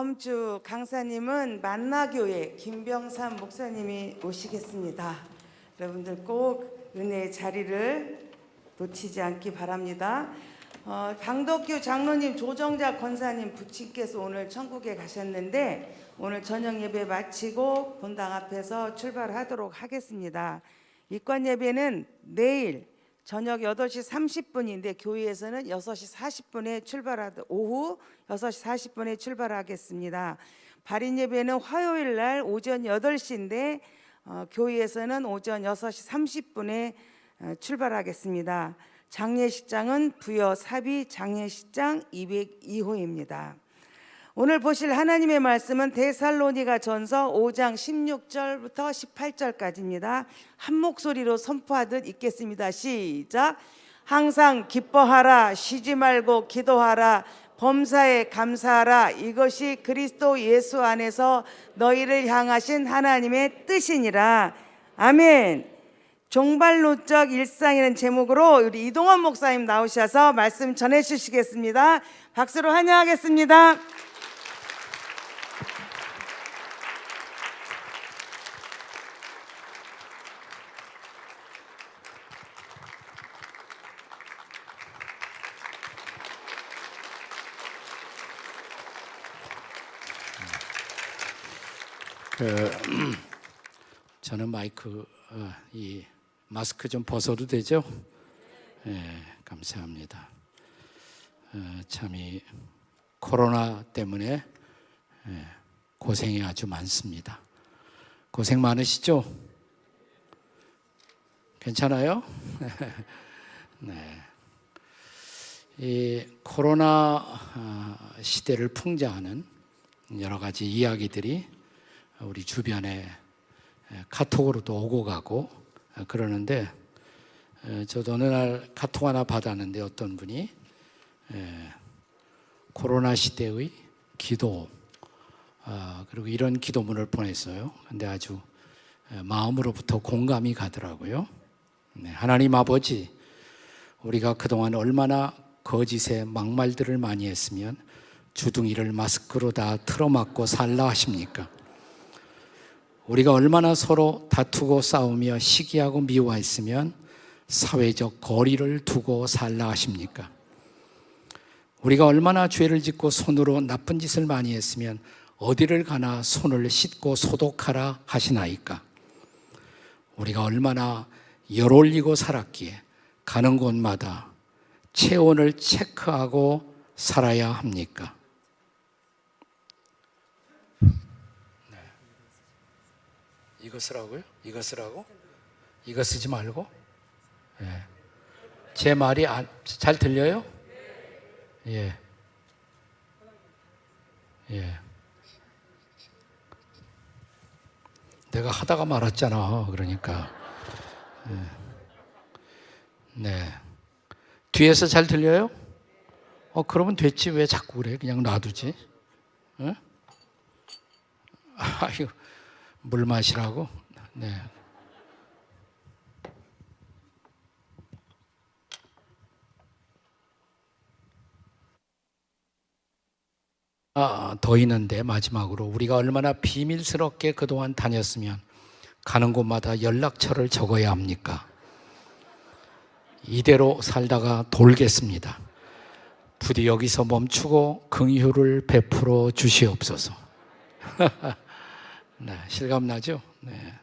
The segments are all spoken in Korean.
다음 주 강사님은 만나교회 김병삼 목사님이 오시겠습니다. 여러분들 꼭 은혜의 자리를 놓치지 않기 바랍니다. 방덕교 장로님, 조정자 권사님 부친께서 오늘 천국에 가셨는데 오늘 저녁 예배 마치고 본당 앞에서 출발하도록 하겠습니다. 입관 예배는 내일 저녁 8시 30분인데 교회에서는 6시 40분에 오후 6시 40분에 출발하겠습니다. 발인 예배는 화요일 날 오전 8시인데 교회에서는 오전 6시 30분에 출발하겠습니다. 장례식장은 부여 사비 장례식장 202호입니다. 오늘 보실 하나님의 말씀은 데살로니가 전서 5장 16절부터 18절까지입니다. 한 목소리로 선포하듯 읽겠습니다. 시작. 항상 기뻐하라, 쉬지 말고 기도하라, 범사에 감사하라. 이것이 그리스도 예수 안에서 너희를 향하신 하나님의 뜻이니라. 아멘. 종발로적 일상이라는 제목으로 우리 이동원 목사님 나오셔서 말씀 전해 주시겠습니다. 박수로 환영하겠습니다. 저는 이 마스크 좀 벗어도 되죠? 네, 감사합니다. 참 이 코로나 때문에 고생이 아주 많습니다. 고생 많으시죠? 괜찮아요? 네. 이 코로나 시대를 풍자하는 여러 가지 이야기들이 우리 주변에 카톡으로도 오고 가고 그러는데, 저도 어느 날 카톡 하나 받았는데 어떤 분이 코로나 시대의 기도, 그리고 이런 기도문을 보냈어요. 근데 아주 마음으로부터 공감이 가더라고요. 하나님 아버지, 우리가 그동안 얼마나 거짓의 막말들을 많이 했으면 주둥이를 마스크로 다 틀어막고 살라 하십니까? 우리가 얼마나 서로 다투고 싸우며 시기하고 미워했으면 사회적 거리를 두고 살라 하십니까? 우리가 얼마나 죄를 짓고 손으로 나쁜 짓을 많이 했으면 어디를 가나 손을 씻고 소독하라 하시나이까? 우리가 얼마나 열 올리고 살았기에 가는 곳마다 체온을 체크하고 살아야 합니까? 이거 쓰라고요? 이거 쓰라고? 이거 쓰지 말고? 예. 제 말이 잘 들려요? 예. 예. 내가 하다가 말았잖아. 그러니까. 예. 네. 뒤에서 잘 들려요? 그러면 됐지. 왜 자꾸 그래? 그냥 놔두지. 응? 아유. 물 마시라고? 네. 더 있는데 마지막으로 우리가 얼마나 비밀스럽게 그동안 다녔으면 가는 곳마다 연락처를 적어야 합니까? 이대로 살다가 돌겠습니다. 부디 여기서 멈추고 긍휼을 베풀어 주시옵소서. 네, 실감나죠? 네.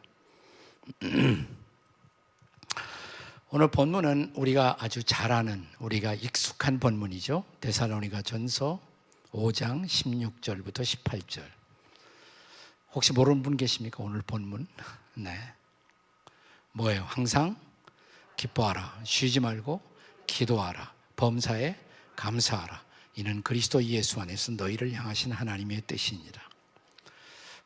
오늘 본문은 우리가 아주 잘 아는, 우리가 익숙한 본문이죠. 데살로니가 전서 5장 16절부터 18절. 혹시 모르는 분 계십니까? 오늘 본문. 네. 뭐예요? 항상 기뻐하라. 쉬지 말고 기도하라. 범사에 감사하라. 이는 그리스도 예수 안에서 너희를 향하신 하나님의 뜻이니라.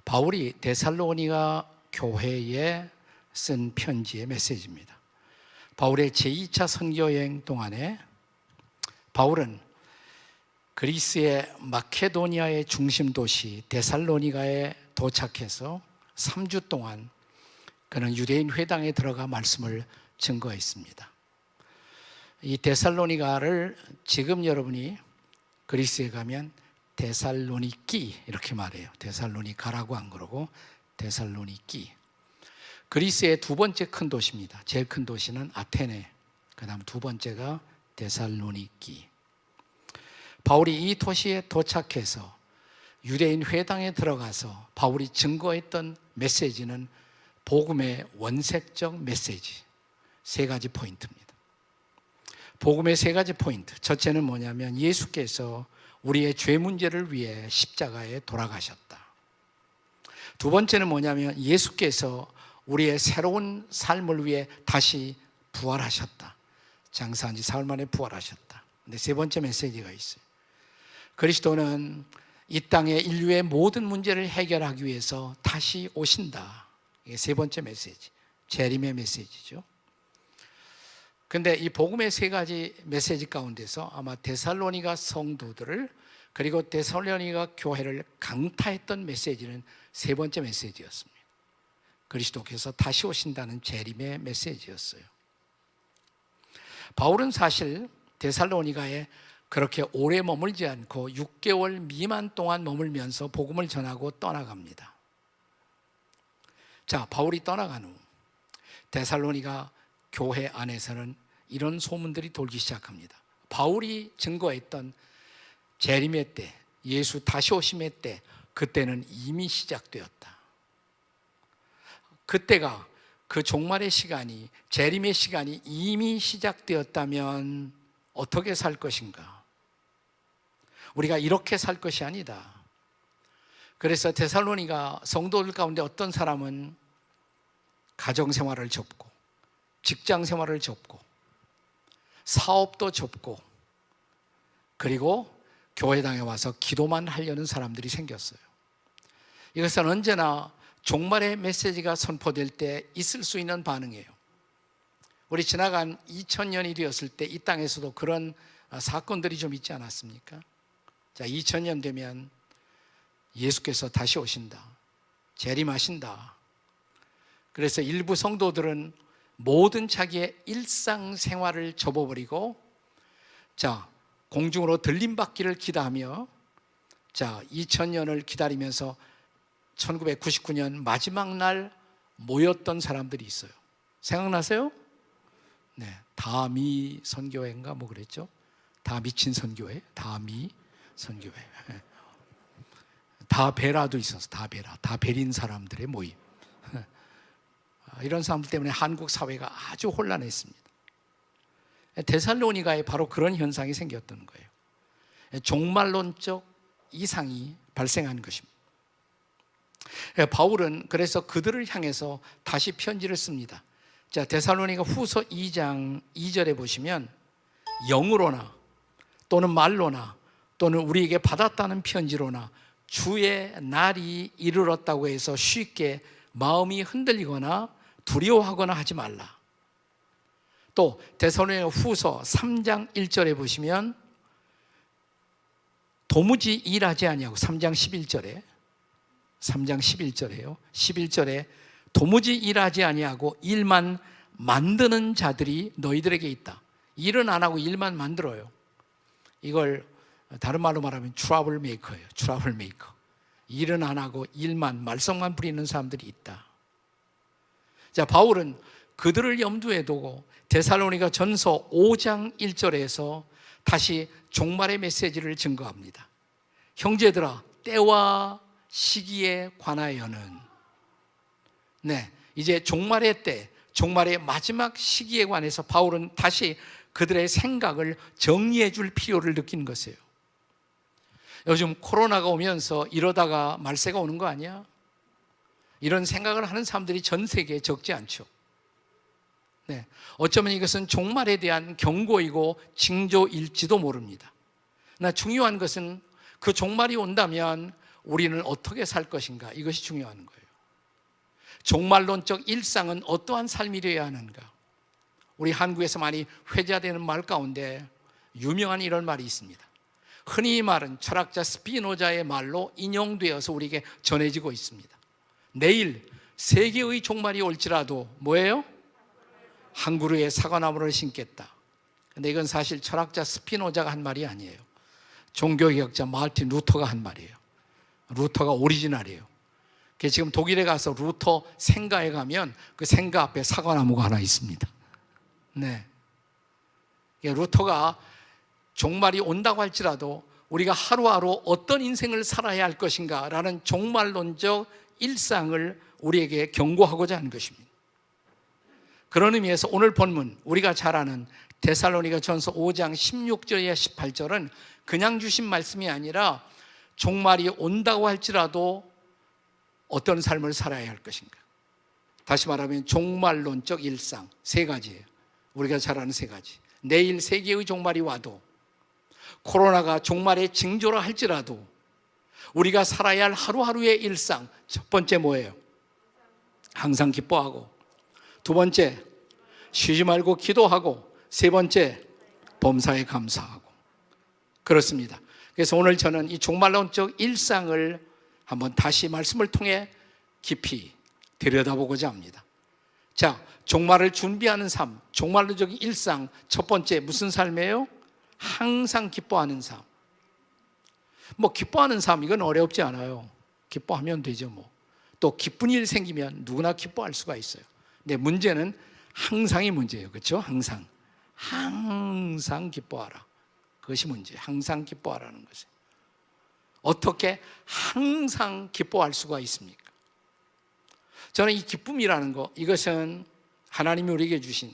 바울이 데살로니가 교회에 쓴 편지의 메시지입니다. 바울의 제2차 선교여행 동안에 바울은 그리스의 마케도니아의 중심 도시 데살로니가에 도착해서 3주 동안 그는 유대인 회당에 들어가 말씀을 증거했습니다. 이 데살로니가를 지금 여러분이 그리스에 가면 데살로니키 이렇게 말해요. 데살로니가라고 안 그러고 데살로니키. 그리스의 두 번째 큰 도시입니다. 제일 큰 도시는 아테네, 그 다음 두 번째가 데살로니키. 바울이 이 도시에 도착해서 유대인 회당에 들어가서 바울이 증거했던 메시지는 복음의 원색적 메시지, 세 가지 포인트입니다. 복음의 세 가지 포인트. 첫째는 뭐냐면 예수께서 우리의 죄 문제를 위해 십자가에 돌아가셨다. 두 번째는 뭐냐면 예수께서 우리의 새로운 삶을 위해 다시 부활하셨다. 장사한 지 사흘 만에 부활하셨다. 근데 세 번째 메시지가 있어요. 그리스도는 이 땅의 인류의 모든 문제를 해결하기 위해서 다시 오신다. 이게 세 번째 메시지, 재림의 메시지죠. 근데 이 복음의 세 가지 메시지 가운데서 아마 데살로니가 성도들을 그리고 데살로니가 교회를 강타했던 메시지는 세 번째 메시지였습니다. 그리스도께서 다시 오신다는 재림의 메시지였어요. 바울은 사실 데살로니가에 그렇게 오래 머물지 않고 6개월 미만 동안 머물면서 복음을 전하고 떠나갑니다. 자, 바울이 떠나간 후 데살로니가 교회 안에서는 이런 소문들이 돌기 시작합니다. 바울이 증거했던 재림의 때, 예수 다시 오심의 때, 그때는 이미 시작되었다. 그때가 그 종말의 시간이, 재림의 시간이 이미 시작되었다면 어떻게 살 것인가? 우리가 이렇게 살 것이 아니다. 그래서 데살로니가 성도들 가운데 어떤 사람은 가정생활을 접고 직장생활을 접고 사업도 접고 그리고 교회당에 와서 기도만 하려는 사람들이 생겼어요. 이것은 언제나 종말의 메시지가 선포될 때 있을 수 있는 반응이에요. 우리 지나간 2000년이 되었을 때 이 땅에서도 그런 사건들이 좀 있지 않았습니까? 자, 2000년 되면 예수께서 다시 오신다. 재림하신다. 그래서 일부 성도들은 모든 자기의 일상생활을 접어버리고 자, 공중으로 들림받기를 기대하며 자, 2000년을 기다리면서 1999년 마지막 날 모였던 사람들이 있어요. 생각나세요? 네, 다미 선교회인가 뭐 그랬죠? 다 미친 선교회, 다미 선교회. 다베라도 있었어. 다베라, 다베린 사람들의 모임. 이런 사람들 때문에 한국 사회가 아주 혼란했습니다. 데살로니가에 바로 그런 현상이 생겼던 거예요. 종말론적 이상이 발생한 것입니다. 바울은 그래서 그들을 향해서 다시 편지를 씁니다. 자, 데살로니가 후서 2장 2절에 보시면 영으로나 또는 말로나 또는 우리에게 받았다는 편지로나 주의 날이 이르렀다고 해서 쉽게 마음이 흔들리거나 두려워하거나 하지 말라. 또 데살로니가 후서 3장 1절에 보시면 도무지 일하지 아니하고 3장 11절에요. 11절에 도무지 일하지 아니하고 일만 만드는 자들이 너희들에게 있다. 일은 안 하고 일만 만들어요. 이걸 다른 말로 말하면 트러블 메이커예요. 트러블 메이커. 일은 안 하고 일만, 말썽만 부리는 사람들이 있다. 자, 바울은 그들을 염두에 두고 데살로니가 전서 5장 1절에서 다시 종말의 메시지를 증거합니다. 형제들아, 때와 시기에 관하여는 이제 종말의 때, 종말의 마지막 시기에 관해서 바울은 다시 그들의 생각을 정리해 줄 필요를 느낀 것이에요. 요즘 코로나가 오면서 이러다가 말세가 오는 거 아니야? 이런 생각을 하는 사람들이 전 세계에 적지 않죠. 네. 어쩌면 이것은 종말에 대한 경고이고 징조일지도 모릅니다. 그러나 중요한 것은 그 종말이 온다면 우리는 어떻게 살 것인가, 이것이 중요한 거예요. 종말론적 일상은 어떠한 삶이 되어야 하는가? 우리 한국에서 많이 회자되는 말 가운데 유명한 이런 말이 있습니다. 흔히 말은 철학자 스피노자의 말로 인용되어서 우리에게 전해지고 있습니다. 내일 세계의 종말이 올지라도 뭐예요? 한 그루의 사과나무를 심겠다. 근데 이건 사실 철학자 스피노자가 한 말이 아니에요. 종교개혁자 마르틴 루터가 한 말이에요. 루터가 오리지널이에요. 지금 독일에 가서 루터 생가에 가면 그 생가 앞에 사과나무가 하나 있습니다. 네. 루터가 종말이 온다고 할지라도 우리가 하루하루 어떤 인생을 살아야 할 것인가 라는 종말론적 일상을 우리에게 경고하고자 하는 것입니다. 그런 의미에서 오늘 본문, 우리가 잘 아는 데살로니가전서 5장 16절에 18절은 그냥 주신 말씀이 아니라 종말이 온다고 할지라도 어떤 삶을 살아야 할 것인가. 다시 말하면 종말론적 일상 세 가지예요. 우리가 잘 아는 세 가지. 내일 세계의 종말이 와도, 코로나가 종말의 징조라 할지라도 우리가 살아야 할 하루하루의 일상, 첫 번째 뭐예요? 항상 기뻐하고, 두 번째 쉬지 말고 기도하고, 세 번째 범사에 감사하고. 그렇습니다. 그래서 오늘 저는 이 종말론적 일상을 한번 다시 말씀을 통해 깊이 들여다보고자 합니다. 자, 종말을 준비하는 삶, 종말론적 일상, 첫 번째 무슨 삶이에요? 항상 기뻐하는 삶. 뭐 기뻐하는 삶, 이건 어렵지 않아요. 기뻐하면 되죠 뭐. 또 기쁜 일 생기면 누구나 기뻐할 수가 있어요. 근데 문제는 항상이 문제예요. 그렇죠? 항상 기뻐하라. 그것이 문제예요. 항상 기뻐하라는 것이. 어떻게 항상 기뻐할 수가 있습니까? 저는 이 기쁨이라는 거, 이것은 하나님이 우리에게 주신,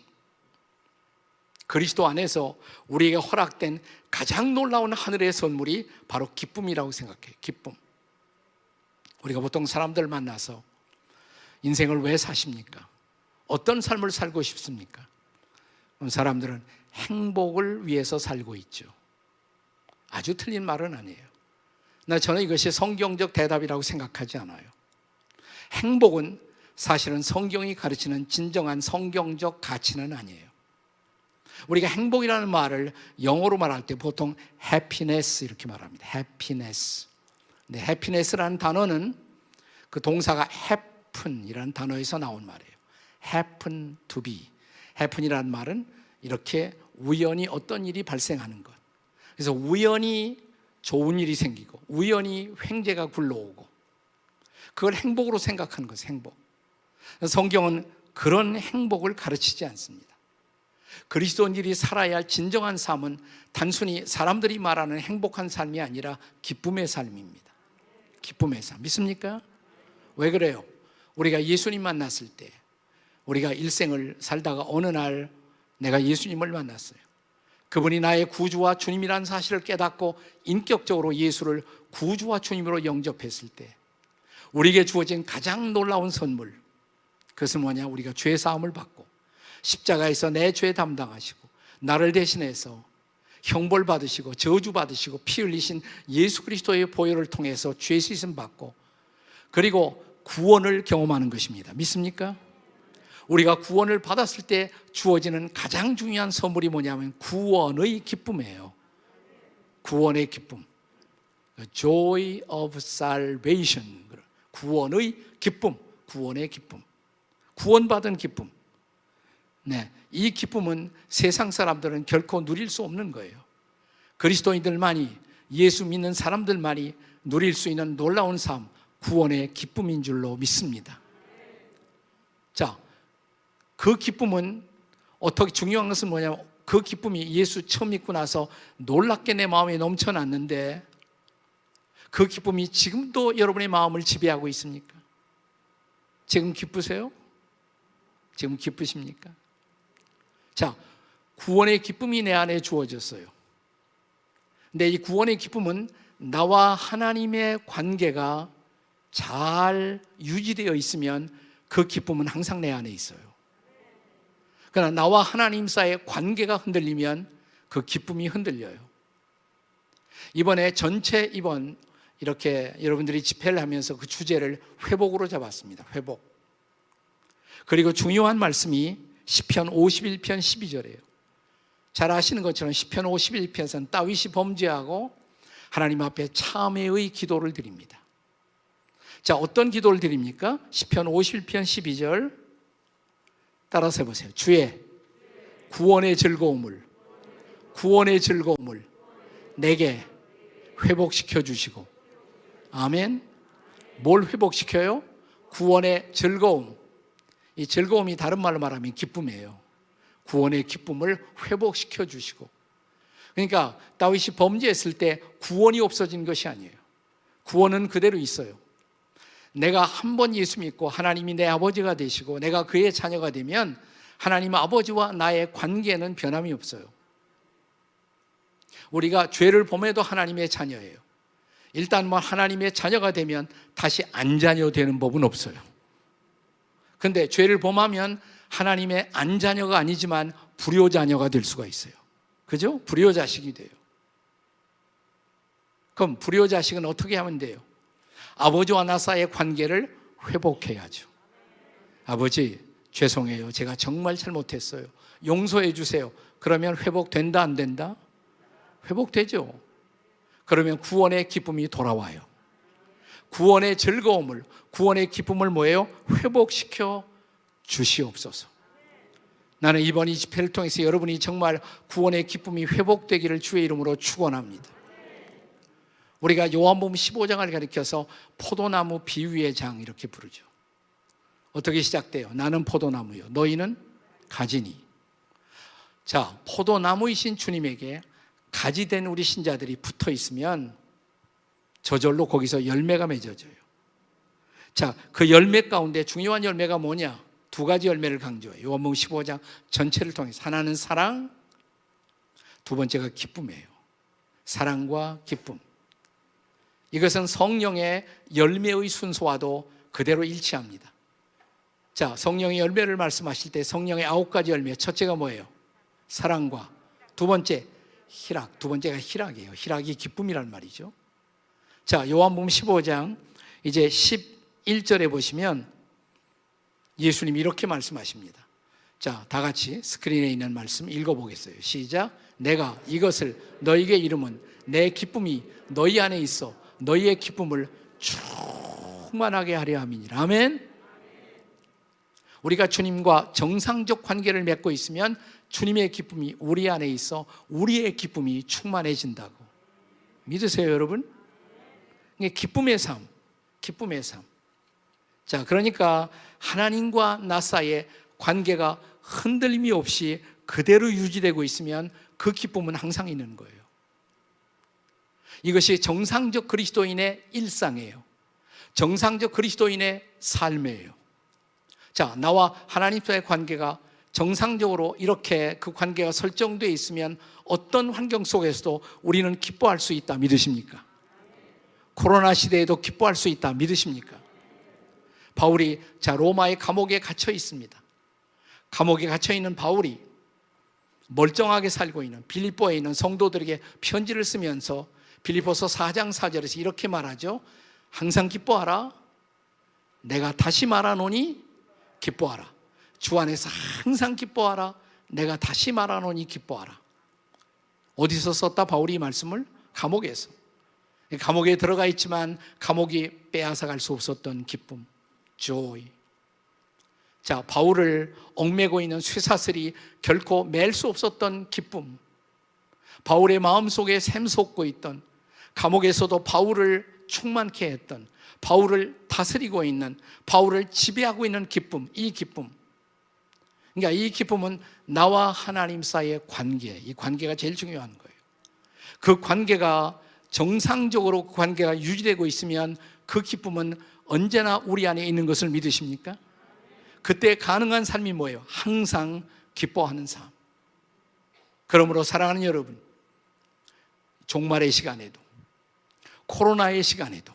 그리스도 안에서 우리에게 허락된 가장 놀라운 하늘의 선물이 바로 기쁨이라고 생각해요. 기쁨. 우리가 보통 사람들 만나서 인생을 왜 사십니까? 어떤 삶을 살고 싶습니까? 그럼 사람들은 행복을 위해서 살고 있죠. 아주 틀린 말은 아니에요. 저는 이것이 성경적 대답이라고 생각하지 않아요. 행복은 사실은 성경이 가르치는 진정한 성경적 가치는 아니에요. 우리가 행복이라는 말을 영어로 말할 때 보통 happiness 이렇게 말합니다. happiness. 네, happiness라는 단어는 그 동사가 happen이라는 단어에서 나온 말이에요. happen to be. happen이라는 말은 이렇게 우연히 어떤 일이 발생하는 것. 그래서 우연히 좋은 일이 생기고 우연히 횡재가 굴러오고 그걸 행복으로 생각하는 것이 행복. 성경은 그런 행복을 가르치지 않습니다. 그리스도인들이 살아야 할 진정한 삶은 단순히 사람들이 말하는 행복한 삶이 아니라 기쁨의 삶입니다. 기쁨의 삶. 믿습니까? 왜 그래요? 우리가 예수님 만났을 때, 우리가 일생을 살다가 어느 날 내가 예수님을 만났어요. 그분이 나의 구주와 주님이라는 사실을 깨닫고 인격적으로 예수를 구주와 주님으로 영접했을 때 우리에게 주어진 가장 놀라운 선물, 그것은 뭐냐? 우리가 죄 사함을 받고 십자가에서 내 죄 담당하시고 나를 대신해서 형벌 받으시고 저주 받으시고 피 흘리신 예수 그리스도의 보혈을 통해서 죄 씻음 받고 그리고 구원을 경험하는 것입니다. 믿습니까? 우리가 구원을 받았을 때 주어지는 가장 중요한 선물이 뭐냐면 구원의 기쁨이에요. 구원의 기쁨. Joy of salvation. 구원의 기쁨. 구원의 기쁨. 구원받은 기쁨. 네, 이 기쁨은 세상 사람들은 결코 누릴 수 없는 거예요. 그리스도인들만이, 예수 믿는 사람들만이 누릴 수 있는 놀라운 삶, 구원의 기쁨인 줄로 믿습니다. 자, 그 기쁨은 어떻게, 중요한 것은 뭐냐면 그 기쁨이 예수 처음 믿고 나서 놀랍게 내 마음에 넘쳐났는데 그 기쁨이 지금도 여러분의 마음을 지배하고 있습니까? 지금 기쁘세요? 지금 기쁘십니까? 자, 구원의 기쁨이 내 안에 주어졌어요. 근데 이 구원의 기쁨은 나와 하나님의 관계가 잘 유지되어 있으면 그 기쁨은 항상 내 안에 있어요. 그러나 나와 하나님 사이의 관계가 흔들리면 그 기쁨이 흔들려요. 이번에 전체 이번 이렇게 여러분들이 집회를 하면서 그 주제를 회복으로 잡았습니다. 회복. 그리고 중요한 말씀이 시편 51편 12절이에요. 잘 아시는 것처럼 시편 51편에서는 다윗이 범죄하고 하나님 앞에 참회의 기도를 드립니다. 자, 어떤 기도를 드립니까? 시편 51편 12절 따라서 해보세요. 주의 구원의 즐거움을 내게 회복시켜 주시고. 아멘. 뭘 회복시켜요? 구원의 즐거움. 이 즐거움이 다른 말로 말하면 기쁨이에요. 구원의 기쁨을 회복시켜 주시고. 그러니까 다윗이 범죄했을 때 구원이 없어진 것이 아니에요. 구원은 그대로 있어요. 내가 한 번 예수 믿고 하나님이 내 아버지가 되시고 내가 그의 자녀가 되면 하나님 아버지와 나의 관계는 변함이 없어요. 우리가 죄를 범해도 하나님의 자녀예요. 일단 하나님의 자녀가 되면 다시 안 자녀 되는 법은 없어요. 근데 죄를 범하면 하나님의 안 자녀가 아니지만 불효 자녀가 될 수가 있어요. 그죠? 불효 자식이 돼요. 그럼 불효 자식은 어떻게 하면 돼요? 아버지와 나 사이의 관계를 회복해야죠. 아버지, 죄송해요. 제가 정말 잘못했어요. 용서해 주세요. 그러면 회복된다, 안 된다? 회복되죠. 그러면 구원의 기쁨이 돌아와요. 구원의 즐거움을, 구원의 기쁨을 뭐예요? 회복시켜 주시옵소서. 나는 이번 이 집회를 통해서 여러분이 정말 구원의 기쁨이 회복되기를 주의 이름으로 축원합니다. 우리가 요한복음 15장을 가리켜서 포도나무 비유의 장 이렇게 부르죠. 어떻게 시작돼요? 나는 포도나무요, 너희는 가지니. 자, 포도나무이신 주님에게 가지 된 우리 신자들이 붙어 있으면 저절로 거기서 열매가 맺어져요. 자, 그 열매 가운데 중요한 열매가 뭐냐? 두 가지 열매를 강조해요. 요한복음 15장 전체를 통해서. 하나는 사랑, 두 번째가 기쁨이에요. 사랑과 기쁨. 이것은 성령의 열매의 순서와도 그대로 일치합니다. 자, 성령의 열매를 말씀하실 때 성령의 9가지 열매, 첫째가 뭐예요? 사랑과, 두 번째 희락, 두 번째가 희락이에요. 희락이 기쁨이란 말이죠. 자, 요한복음 15장 이제 11절에 보시면 예수님이 이렇게 말씀하십니다. 자, 다 같이 스크린에 있는 말씀 읽어보겠어요. 시작. 내가 이것을 너희에게 이름은 내 기쁨이 너희 안에 있어 너희의 기쁨을 충만하게 하려 함이니라. 아멘. 우리가 주님과 정상적 관계를 맺고 있으면 주님의 기쁨이 우리 안에 있어 우리의 기쁨이 충만해진다고. 믿으세요, 여러분? 이게 기쁨의 삶, 기쁨의 삶. 자, 그러니까 하나님과 나 사이의 관계가 흔들림이 없이 그대로 유지되고 있으면 그 기쁨은 항상 있는 거예요. 이것이 정상적 그리스도인의 일상이에요. 정상적 그리스도인의 삶이에요. 자, 나와 하나님과의 관계가 정상적으로 이렇게 그 관계가 설정되어 있으면 어떤 환경 속에서도 우리는 기뻐할 수 있다. 믿으십니까? 코로나 시대에도 기뻐할 수 있다. 믿으십니까? 바울이 로마의 감옥에 갇혀 있습니다. 감옥에 갇혀 있는 바울이 멀쩡하게 살고 있는 빌립보에 있는 성도들에게 편지를 쓰면서 빌립보서 4장 4절에서 이렇게 말하죠. 항상 기뻐하라. 내가 다시 말하노니 기뻐하라. 주 안에서 항상 기뻐하라. 내가 다시 말하노니 기뻐하라. 어디서 썼다 바울이 이 말씀을? 감옥에서. 감옥에 들어가 있지만 감옥이 빼앗아갈 수 없었던 기쁨, joy. 자, 바울을 얽매고 있는 쇠사슬이 결코 맬 수 없었던 기쁨, 바울의 마음속에 샘솟고 있던, 감옥에서도 바울을 충만케 했던, 바울을 다스리고 있는, 바울을 지배하고 있는 기쁨, 이 기쁨. 그러니까 이 기쁨은 나와 하나님 사이의 관계, 이 관계가 제일 중요한 거예요. 그 관계가 정상적으로 그 관계가 유지되고 있으면 그 기쁨은 언제나 우리 안에 있는 것을 믿으십니까? 그때 가능한 삶이 뭐예요? 항상 기뻐하는 삶. 그러므로 사랑하는 여러분, 종말의 시간에도, 코로나의 시간에도,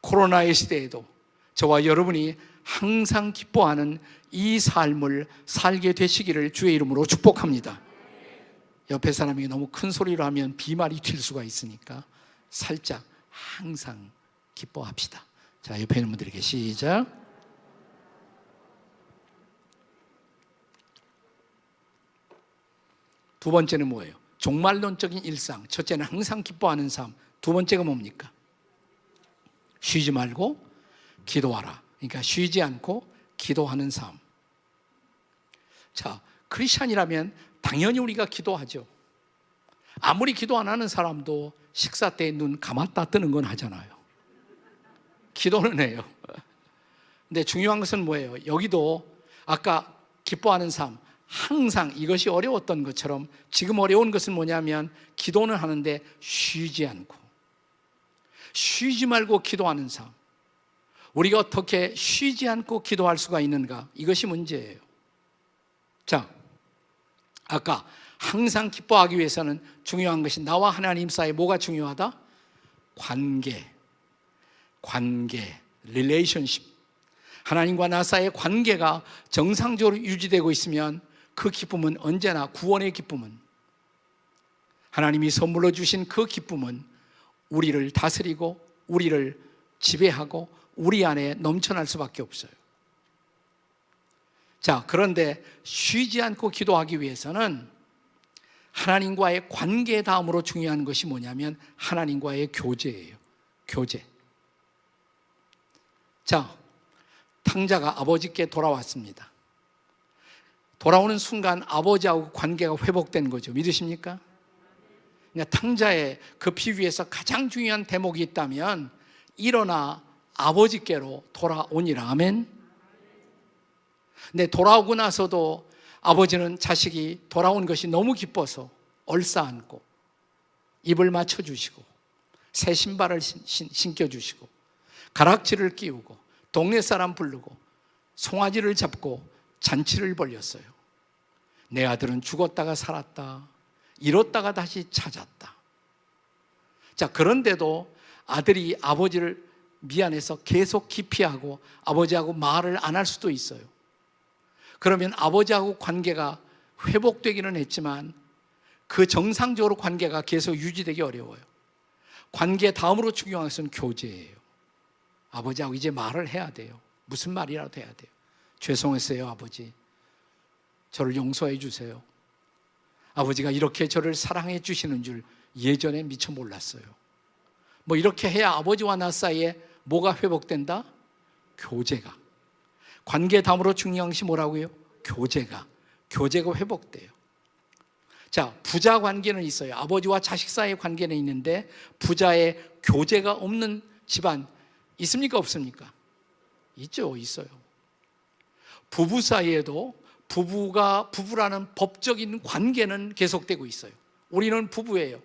코로나의 시대에도 저와 여러분이 항상 기뻐하는 이 삶을 살게 되시기를 주의 이름으로 축복합니다. 옆에 사람이 너무 큰 소리로 하면 비말이 튈 수가 있으니까 살짝 항상 기뻐합시다. 자, 옆에 있는 분들에게 시작. 두 번째는 뭐예요? 종말론적인 일상. 첫째는 항상 기뻐하는 삶. 두 번째가 뭡니까? 쉬지 말고 기도하라. 그러니까 쉬지 않고 기도하는 삶. 자, 크리스찬이라면 당연히 우리가 기도하죠. 아무리 기도 안 하는 사람도 식사 때 눈 감았다 뜨는 건 하잖아요. 기도는 해요. 근데 중요한 것은 뭐예요? 여기도 아까 기뻐하는 삶, 항상 이것이 어려웠던 것처럼 지금 어려운 것은 뭐냐면 기도는 하는데 쉬지 않고, 쉬지 말고 기도하는 삶. 우리가 어떻게 쉬지 않고 기도할 수가 있는가? 이것이 문제예요. 자, 아까 항상 기뻐하기 위해서는 중요한 것이 나와 하나님 사이에 뭐가 중요하다? 관계, relationship. 하나님과 나 사이의 관계가 정상적으로 유지되고 있으면 그 기쁨은 언제나, 구원의 기쁨은, 하나님이 선물로 주신 그 기쁨은 우리를 다스리고 우리를 지배하고 우리 안에 넘쳐날 수밖에 없어요. 자, 그런데 쉬지 않고 기도하기 위해서는 하나님과의 관계 다음으로 중요한 것이 뭐냐면 하나님과의 교제예요. 교제. 자, 탕자가 아버지께 돌아왔습니다. 돌아오는 순간 아버지하고 관계가 회복된 거죠. 믿으십니까? 그러니까 탕자의 그 비유에서 가장 중요한 대목이 있다면 일어나 아버지께로 돌아오니라. 아멘. 근데 돌아오고 나서도 아버지는 자식이 돌아온 것이 너무 기뻐서 얼싸안고 입을 맞춰주시고 새 신발을 신겨주시고 가락지를 끼우고 동네 사람 부르고 송아지를 잡고 잔치를 벌였어요. 내 아들은 죽었다가 살았다, 잃었다가 다시 찾았다. 자, 그런데도 아들이 아버지를 미안해서 계속 기피하고 아버지하고 말을 안 할 수도 있어요. 그러면 아버지하고 관계가 회복되기는 했지만 그 정상적으로 관계가 계속 유지되기 어려워요. 관계 다음으로 중요한 것은 교제예요. 아버지하고 이제 말을 해야 돼요. 무슨 말이라도 해야 돼요. 죄송했어요, 아버지. 저를 용서해 주세요. 아버지가 이렇게 저를 사랑해 주시는 줄 예전에 미처 몰랐어요. 뭐 이렇게 해야 아버지와 나 사이에 뭐가 회복된다? 교제가. 관계 다음으로 중요한 것이 뭐라고요? 교제가 회복돼요. 자, 부자 관계는 있어요. 아버지와 자식 사이의 관계는 있는데 부자의 교제가 없는 집안 있습니까? 없습니까? 있죠, 있어요. 부부 사이에도 부부라는 법적인 관계는 계속되고 있어요. 우리는 부부예요.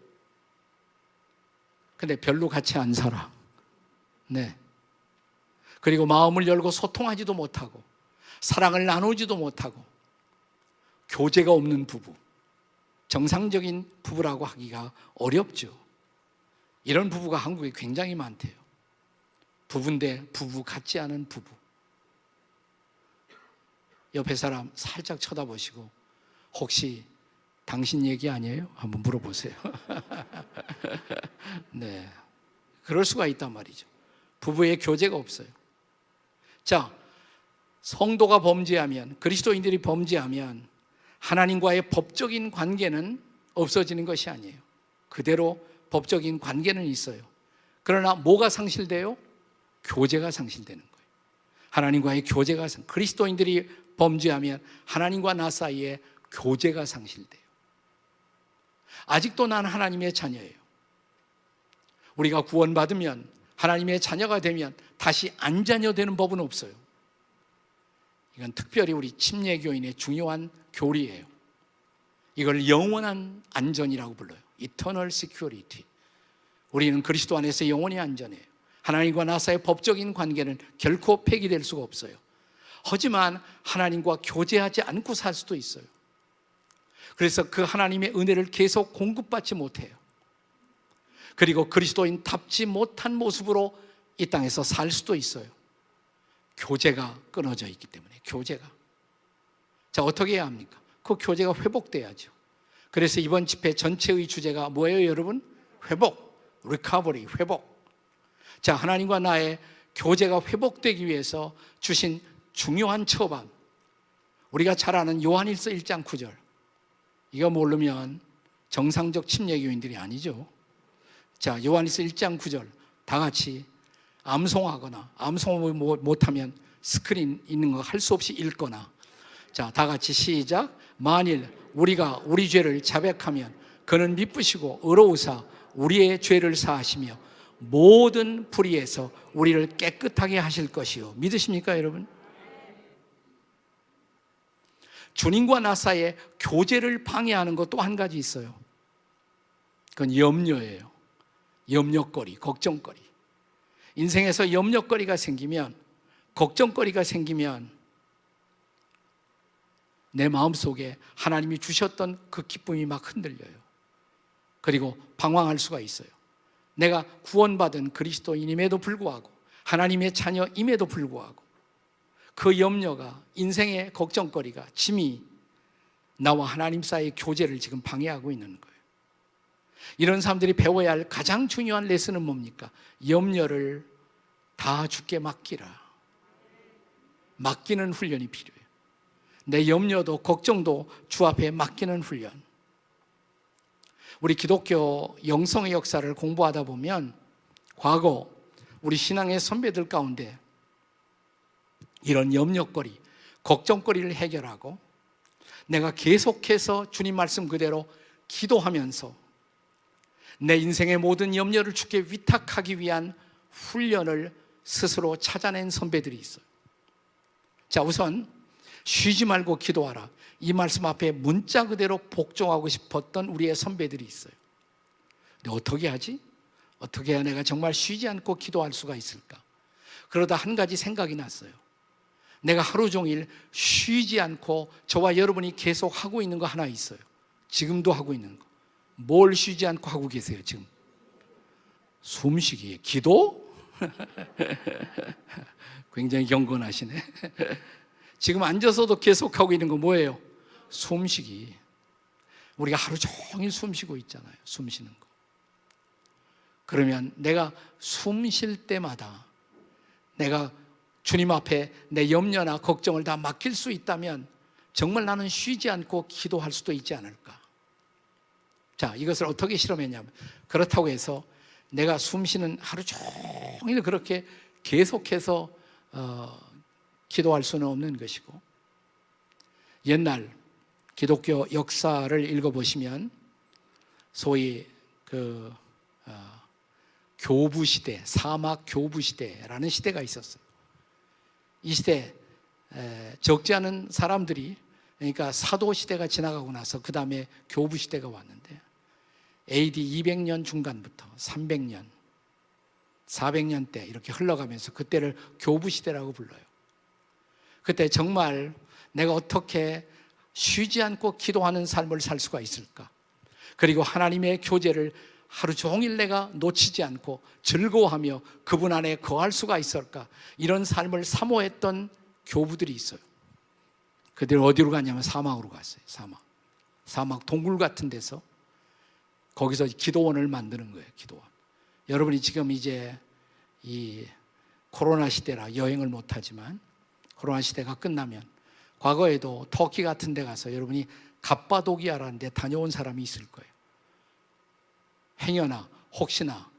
근데 별로 같이 안 살아. 네. 그리고 마음을 열고 소통하지도 못하고 사랑을 나누지도 못하고 교제가 없는 부부, 정상적인 부부라고 하기가 어렵죠. 이런 부부가 한국에 굉장히 많대요. 부부인데 부부 같지 않은 부부. 옆에 사람 살짝 쳐다보시고 혹시 당신 얘기 아니에요? 한번 물어보세요. 네, 그럴 수가 있단 말이죠. 부부의 교제가 없어요. 자, 성도가 범죄하면, 그리스도인들이 범죄하면 하나님과의 법적인 관계는 없어지는 것이 아니에요. 그대로 법적인 관계는 있어요. 그러나 뭐가 상실돼요? 교제가 상실되는 거예요. 하나님과의 교제가, 그리스도인들이 범죄하면 하나님과 나 사이에 교제가 상실돼요. 아직도 난 하나님의 자녀예요. 우리가 구원받으면, 하나님의 자녀가 되면 다시 안 자녀 되는 법은 없어요. 이건 특별히 우리 침례교인의 중요한 교리예요. 이걸 영원한 안전이라고 불러요. Eternal security. 우리는 그리스도 안에서 영원히 안전해요. 하나님과 나 사이의 법적인 관계는 결코 폐기될 수가 없어요. 하지만 하나님과 교제하지 않고 살 수도 있어요. 그래서 그 하나님의 은혜를 계속 공급받지 못해요. 그리고 그리스도인답지 못한 모습으로 이 땅에서 살 수도 있어요. 교제가 끊어져 있기 때문에. 교제가. 자, 어떻게 해야 합니까? 그 교제가 회복돼야죠. 그래서 이번 집회 전체의 주제가 뭐예요, 여러분? 회복, 리커버리, 회복. 자, 하나님과 나의 교제가 회복되기 위해서 주신 중요한 처방, 우리가 잘 아는 요한일서 1장 9절. 이거 모르면 정상적 침례교인들이 아니죠. 자, 요한일서 1장 9절 다 같이 암송하거나, 암송을 못하면 스크린 있는 거 할 수 없이 읽거나. 자, 다 같이 시작. 만일 우리가 우리 죄를 자백하면 그는 미쁘시고 의로우사 우리의 죄를 사하시며 모든 불의에서 우리를 깨끗하게 하실 것이요. 믿으십니까, 여러분? 주님과 나 사이에 교제를 방해하는 것 또 한 가지 있어요. 그건 염려예요. 염려거리, 걱정거리. 인생에서 염려거리가 생기면, 걱정거리가 생기면 내 마음속에 하나님이 주셨던 그 기쁨이 막 흔들려요. 그리고 방황할 수가 있어요. 내가 구원받은 그리스도인임에도 불구하고, 하나님의 자녀임에도 불구하고 그 염려가, 인생의 걱정거리가, 짐이 나와 하나님 사이의 교제를 지금 방해하고 있는 거예요. 이런 사람들이 배워야 할 가장 중요한 레슨은 뭡니까? 염려를 다 주께 맡기라. 맡기는 훈련이 필요해요. 내 염려도 걱정도 주 앞에 맡기는 훈련. 우리 기독교 영성의 역사를 공부하다 보면 과거 우리 신앙의 선배들 가운데 이런 염려거리, 걱정거리를 해결하고 내가 계속해서 주님 말씀 그대로 기도하면서 내 인생의 모든 염려를 주께 위탁하기 위한 훈련을 스스로 찾아낸 선배들이 있어요. 자, 우선 쉬지 말고 기도하라. 이 말씀 앞에 문자 그대로 복종하고 싶었던 우리의 선배들이 있어요. 근데 어떻게 하지? 어떻게 해야 내가 정말 쉬지 않고 기도할 수가 있을까? 그러다 한 가지 생각이 났어요. 내가 하루 종일 쉬지 않고 저와 여러분이 계속 하고 있는 거 하나 있어요. 지금도 하고 있는 거. 뭘 쉬지 않고 하고 계세요, 지금? 숨쉬기. 기도? 굉장히 경건하시네. 지금 앉아서도 계속 하고 있는 거 뭐예요? 숨쉬기. 우리가 하루 종일 숨쉬고 있잖아요. 숨쉬는 거. 그러면 내가 숨 쉴 때마다 내가 주님 앞에 내 염려나 걱정을 다 맡길 수 있다면 정말 나는 쉬지 않고 기도할 수도 있지 않을까? 자, 이것을 어떻게 실험했냐면, 그렇다고 해서 내가 숨 쉬는 하루 종일 그렇게 계속해서 기도할 수는 없는 것이고, 옛날 기독교 역사를 읽어보시면 소위 교부 시대, 사막 교부 시대라는 시대가 있었어요. 이 시대 적지 않은 사람들이, 그러니까 사도 시대가 지나가고 나서 그 다음에 교부 시대가 왔는데 AD 200년 중간부터 300년, 400년 대 이렇게 흘러가면서 그때를 교부 시대라고 불러요. 그때 정말 내가 어떻게 쉬지 않고 기도하는 삶을 살 수가 있을까? 그리고 하나님의 교제를 하루 종일 내가 놓치지 않고 즐거워하며 그분 안에 거할 수가 있을까? 이런 삶을 사모했던 교부들이 있어요. 그들 어디로 갔냐면 사막으로 갔어요. 사막 동굴 같은 데서 거기서 기도원을 만드는 거예요. 기도원. 여러분이 지금 이제 이 코로나 시대라 여행을 못하지만 코로나 시대가 끝나면 과거에도 터키 같은 데 가서 여러분이 갑바도기아라는 데 다녀온 사람이 있을 거예요. 행여나 혹시나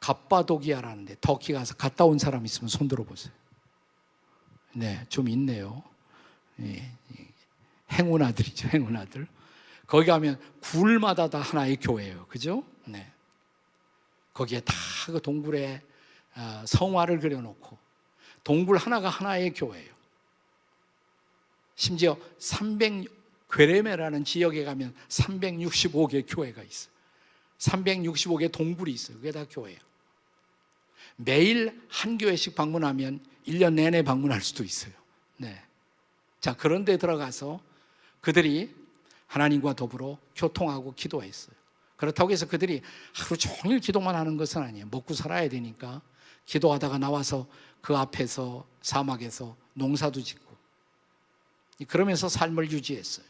갑바도기아라는 데 터키 가서 갔다 온 사람 있으면 손 들어보세요. 네, 좀 있네요. 행운아들이죠, 행운아들. 거기 가면 굴마다 다 하나의 교회예요. 그죠? 네. 거기에 다 그 동굴에 성화를 그려놓고 동굴 하나가 하나의 교회예요. 심지어 괴레메라는 지역에 가면 365개 교회가 있어요. 365개 동굴이 있어요. 그게 다 교회예요. 매일 한 교회씩 방문하면 1년 내내 방문할 수도 있어요. 네. 자, 그런 데 들어가서 그들이 하나님과 더불어 교통하고 기도했어요. 그렇다고 해서 그들이 하루 종일 기도만 하는 것은 아니에요. 먹고 살아야 되니까 기도하다가 나와서 그 앞에서 사막에서 농사도 짓고 그러면서 삶을 유지했어요.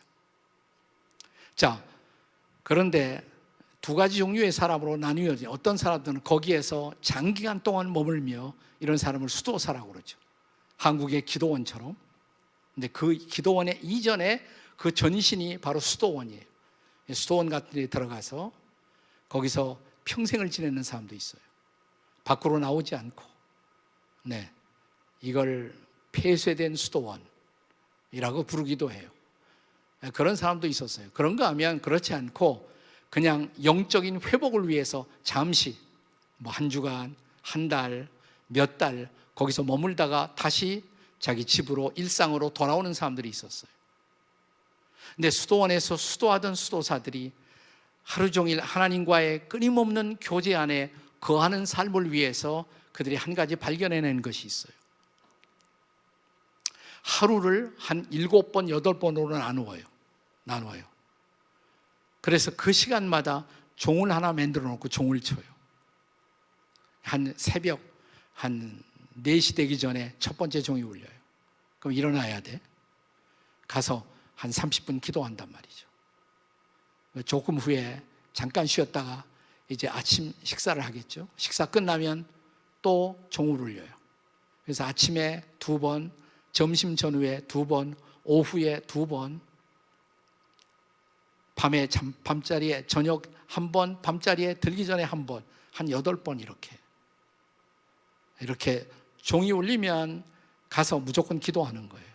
자, 그런데 두 가지 종류의 사람으로 나뉘어져. 어떤 사람들은 거기에서 장기간 동안 머물며 이런 사람을 수도사라고 그러죠. 한국의 기도원처럼. 근데 그 기도원의 이전에 그 전신이 바로 수도원이에요. 수도원 같은 데 들어가서 거기서 평생을 지내는 사람도 있어요. 밖으로 나오지 않고. 네, 이걸 폐쇄된 수도원이라고 부르기도 해요. 그런 사람도 있었어요. 그런가 하면 그렇지 않고 그냥 영적인 회복을 위해서 잠시 뭐 한 주간, 한 달, 몇 달 거기서 머물다가 다시 자기 집으로 일상으로 돌아오는 사람들이 있었어요. 근데 수도원에서 수도하던 수도사들이 하루 종일 하나님과의 끊임없는 교제 안에 거하는 삶을 위해서 그들이 한 가지 발견해낸 것이 있어요. 하루를 한 7번, 8번으로 나누어요. 그래서 그 시간마다 종을 하나 만들어 놓고 종을 쳐요. 한 새벽 한 4시 되기 전에 첫 번째 종이 울려요. 그럼 일어나야 돼. 가서 한 30분 기도한단 말이죠. 조금 후에 잠깐 쉬었다가 이제 아침 식사를 하겠죠. 식사 끝나면 또 종을 울려요. 그래서 아침에 2번, 점심 전후에 2번, 오후에 2번, 밤자리에 저녁 1번, 밤자리에 들기 전에 1번, 한 8번 이렇게 종이 울리면 가서 무조건 기도하는 거예요.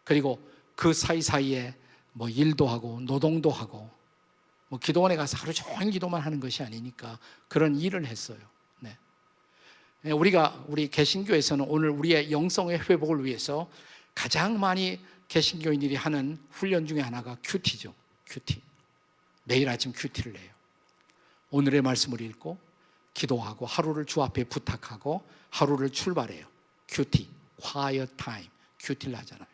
그리고 그 사이사이에 뭐 일도 하고 노동도 하고 뭐 기도원에 가서 하루 종일 기도만 하는 것이 아니니까 그런 일을 했어요. 네. 우리 개신교에서는 오늘 우리의 영성의 회복을 위해서 가장 많이 개신교인들이 하는 훈련 중에 하나가 큐티죠. 큐티. 매일 아침 큐티를 해요. 오늘의 말씀을 읽고 기도하고 하루를 주 앞에 부탁하고 하루를 출발해요. 큐티, quiet time, 큐티를 하잖아요.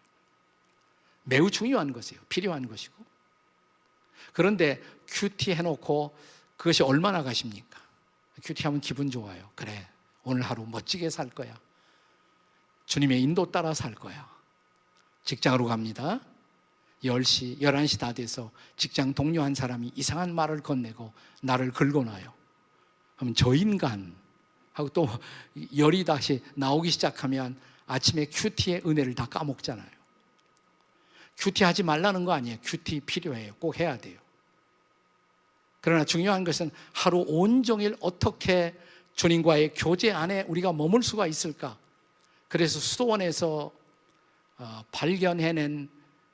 매우 중요한 것이에요. 필요한 것이고. 그런데 큐티 해놓고 그것이 얼마나 가십니까? 큐티하면 기분 좋아요. 그래, 오늘 하루 멋지게 살 거야. 주님의 인도 따라 살 거야. 직장으로 갑니다. 10시, 11시 다 돼서 직장 동료 한 사람이 이상한 말을 건네고 나를 긁어놔요. 그러면 저 인간 하고 또 열이 다시 나오기 시작하면 아침에 큐티의 은혜를 다 까먹잖아요. 큐티 하지 말라는 거 아니에요. 큐티 필요해요. 꼭 해야 돼요. 그러나 중요한 것은 하루 온종일 어떻게 주님과의 교제 안에 우리가 머물 수가 있을까? 그래서 수도원에서 발견해낸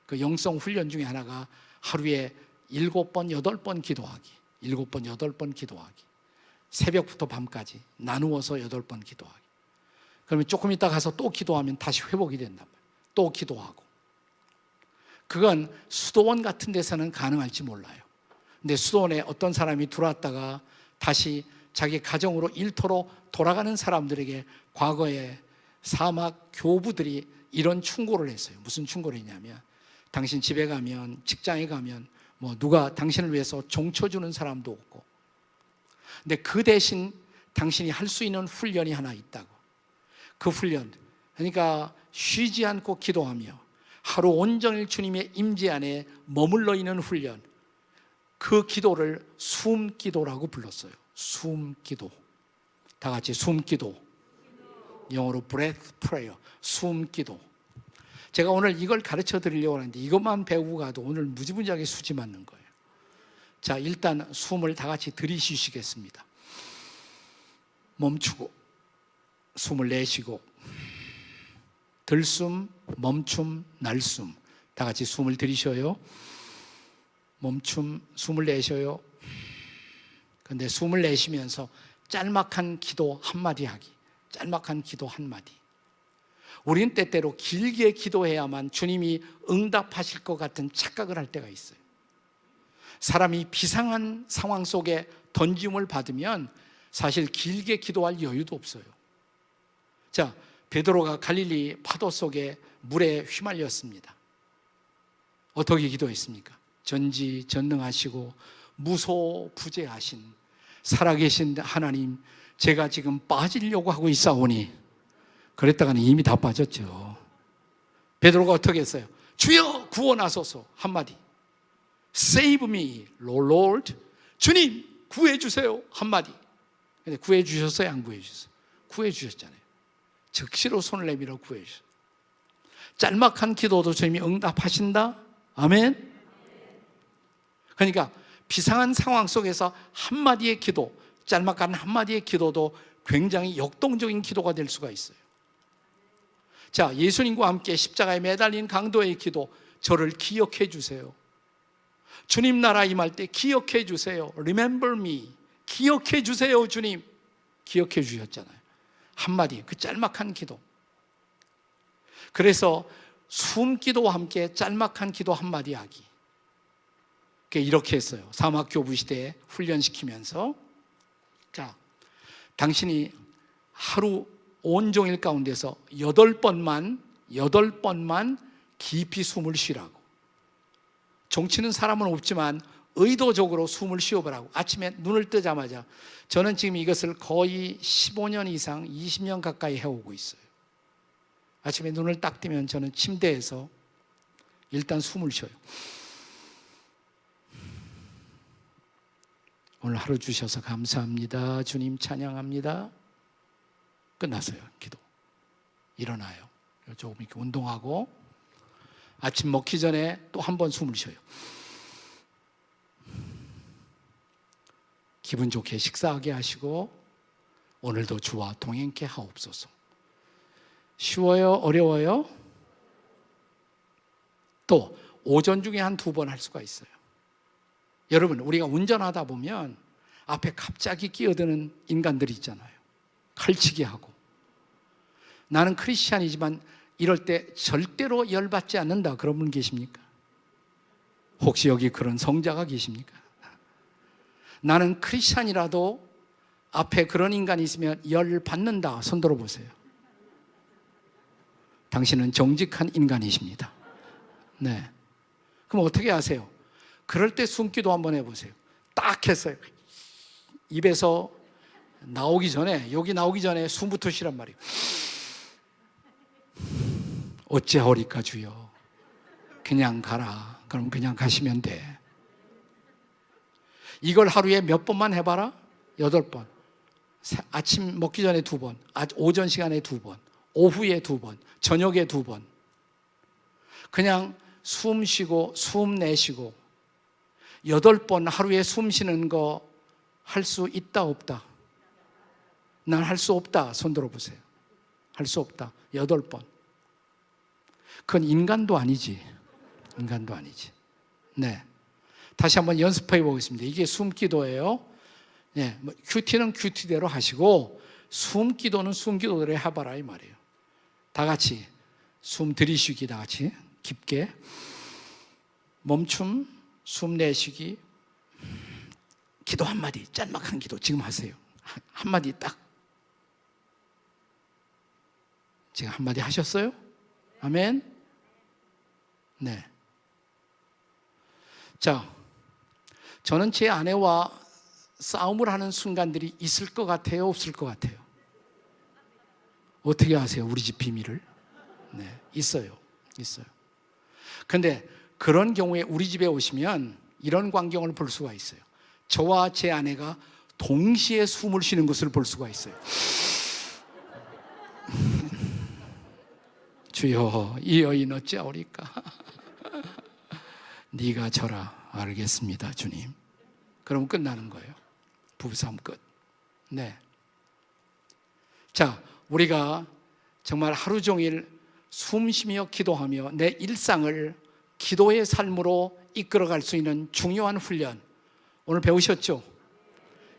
그 영성 훈련 중에 하나가 하루에 7번, 8번 기도하기. 7번, 8번 기도하기. 새벽부터 밤까지 나누어서 8번 기도하기. 그러면 조금 있다 가서 또 기도하면 다시 회복이 된단 말이에요. 또 기도하고. 그건 수도원 같은 데서는 가능할지 몰라요. 근데 수도원에 어떤 사람이 들어왔다가 다시 자기 가정으로 일터로 돌아가는 사람들에게 과거에 사막 교부들이 이런 충고를 했어요. 무슨 충고를 했냐면 당신 집에 가면, 직장에 가면 뭐 누가 당신을 위해서 종쳐주는 사람도 없고, 근데 그 대신 당신이 할 수 있는 훈련이 하나 있다고. 그 훈련, 그러니까 쉬지 않고 기도하며 하루 온종일 주님의 임재 안에 머물러 있는 훈련, 그 기도를 숨기도라고 불렀어요. 숨기도. 다 같이 숨기도. 영어로 breath prayer, 숨기도. 제가 오늘 이걸 가르쳐 드리려고 하는데 이것만 배우고 가도 오늘 무지무지하게 수지 맞는 거예요. 자, 일단 숨을 다 같이 들이쉬시겠습니다. 멈추고 숨을 내쉬고 들숨, 멈춤, 날숨. 다 같이 숨을 들이쉬어요. 멈춤, 숨을 내쉬어요. 그런데 숨을 내쉬면서 짤막한 기도 한마디 하기. 짤막한 기도 한마디. 우리는 때때로 길게 기도해야만 주님이 응답하실 것 같은 착각을 할 때가 있어요. 사람이 비상한 상황 속에 던짐을 받으면 사실 길게 기도할 여유도 없어요. 자, 베드로가 갈릴리 파도 속에 물에 휘말렸습니다. 어떻게 기도했습니까? 전지전능하시고 무소부재하신 살아계신 하나님, 제가 지금 빠지려고 하고 있사오니 그랬다가는 이미 다 빠졌죠. 베드로가 어떻게 했어요? 주여 구원하소서 한마디. Save me, Lord. 주님 구해주세요 한마디. 근데 구해주셨어요? 안 구해주셨어요? 구해주셨잖아요. 즉시로 손을 내밀어 구해주셨어요. 짤막한 기도도 주님이 응답하신다. 아멘. 그러니까 비상한 상황 속에서 한마디의 기도, 짤막한 한마디의 기도도 굉장히 역동적인 기도가 될 수가 있어요. 자, 예수님과 함께 십자가에 매달린 강도의 기도, 저를 기억해 주세요. 주님 나라 임할 때 기억해 주세요. Remember me. 기억해 주세요, 주님. 기억해 주셨잖아요. 한마디, 그 짤막한 기도. 그래서 숨기도와 함께 짤막한 기도 한마디 하기. 이렇게 했어요. 사막교부 시대에 훈련시키면서, 자, 당신이 하루 온종일 가운데서 8번만 깊이 숨을 쉬라고. 종치는 사람은 없지만 의도적으로 숨을 쉬어보라고. 아침에 눈을 뜨자마자, 저는 지금 이것을 거의 15년 이상 20년 가까이 해오고 있어요. 아침에 눈을 딱 뜨면 저는 침대에서 일단 숨을 쉬어요. 오늘 하루 주셔서 감사합니다. 주님 찬양합니다. 끝났어요. 기도. 일어나요. 조금 이렇게 운동하고 아침 먹기 전에 또 한 번 숨을 쉬어요. 기분 좋게 식사하게 하시고 오늘도 주와 동행케 하옵소서. 쉬워요? 어려워요? 또 오전 중에 한 2번 할 수가 있어요. 여러분, 우리가 운전하다 보면 앞에 갑자기 끼어드는 인간들이 있잖아요. 칼치기 하고. 나는 크리스찬이지만 이럴 때 절대로 열받지 않는다, 그런 분 계십니까? 혹시 여기 그런 성자가 계십니까? 나는 크리스찬이라도 앞에 그런 인간이 있으면 열받는다, 손 들어보세요. 당신은 정직한 인간이십니다. 네. 그럼 어떻게 하세요? 그럴 때 숨기도 한번 해보세요. 딱 했어요. 입에서 나오기 전에, 여기 나오기 전에 숨부터 쉬란 말이에요. 어찌하오리까 주여. 그냥 가라. 그럼 그냥 가시면 돼. 이걸 하루에 몇 번만 해봐라? 8번. 아침 먹기 전에 2번, 오전 시간에 2번, 오후에 2번, 저녁에 2번. 그냥 숨 쉬고 숨 내쉬고 8번 하루에 숨 쉬는 거 할 수 있다 없다? 난 할 수 없다. 손 들어보세요. 할 수 없다. 8번. 그건 인간도 아니지. 인간도 아니지. 네. 다시 한번 연습해 보겠습니다. 이게 숨기도예요. 네. 큐티는 큐티대로 하시고 숨기도는 숨기도대로 해봐라 이 말이에요. 다 같이 숨 들이쉬기, 다 같이 깊게 멈춤, 숨 내쉬기. 기도 한마디, 짤막한 기도 지금 하세요. 한마디 딱. 지금 한마디 하셨어요? 아멘. 네. 자, 저는 제 아내와 싸움을 하는 순간들이 있을 것 같아요, 없을 것 같아요? 어떻게 아세요? 우리 집 비밀을? 네, 있어요. 있어요. 근데 그런 경우에 우리 집에 오시면 이런 광경을 볼 수가 있어요. 저와 제 아내가 동시에 숨을 쉬는 것을 볼 수가 있어요. 주여, 이 여인 어찌하오리까? 네가 저라. 알겠습니다, 주님. 그럼 끝나는 거예요. 부부싸움 끝. 네. 자, 우리가 정말 하루 종일 숨쉬며 기도하며 내 일상을 기도의 삶으로 이끌어갈 수 있는 중요한 훈련, 오늘 배우셨죠?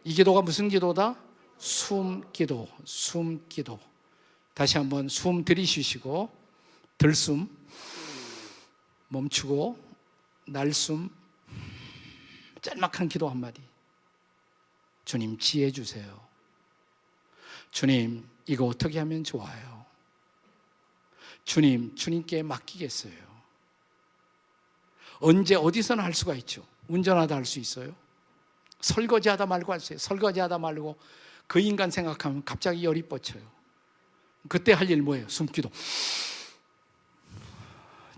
이 기도가 무슨 기도다? 숨기도, 숨기도. 다시 한번 숨 들이쉬시고 들숨, 멈추고 날숨, 짤막한 기도 한마디. 주님 지혜 주세요. 주님 이거 어떻게 하면 좋아요? 주님, 주님께 맡기겠어요. 언제 어디서나 할 수가 있죠. 운전하다 할 수 있어요. 설거지하다 말고 할 수 있어요. 설거지하다 말고 그 인간 생각하면 갑자기 열이 뻗쳐요. 그때 할 일 뭐예요? 숨기도.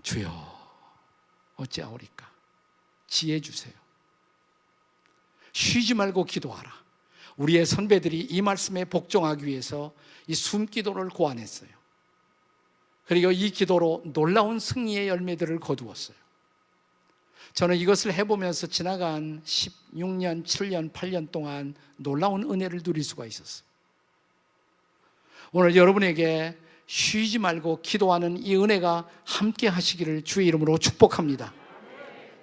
주여 어찌하오리까? 지혜 주세요. 쉬지 말고 기도하라. 우리의 선배들이 이 말씀에 복종하기 위해서 이 숨기도를 고안했어요. 그리고 이 기도로 놀라운 승리의 열매들을 거두었어요. 저는 이것을 해보면서 지나간 16년, 7년, 8년 동안 놀라운 은혜를 누릴 수가 있었어요. 오늘 여러분에게 쉬지 말고 기도하는 이 은혜가 함께 하시기를 주의 이름으로 축복합니다.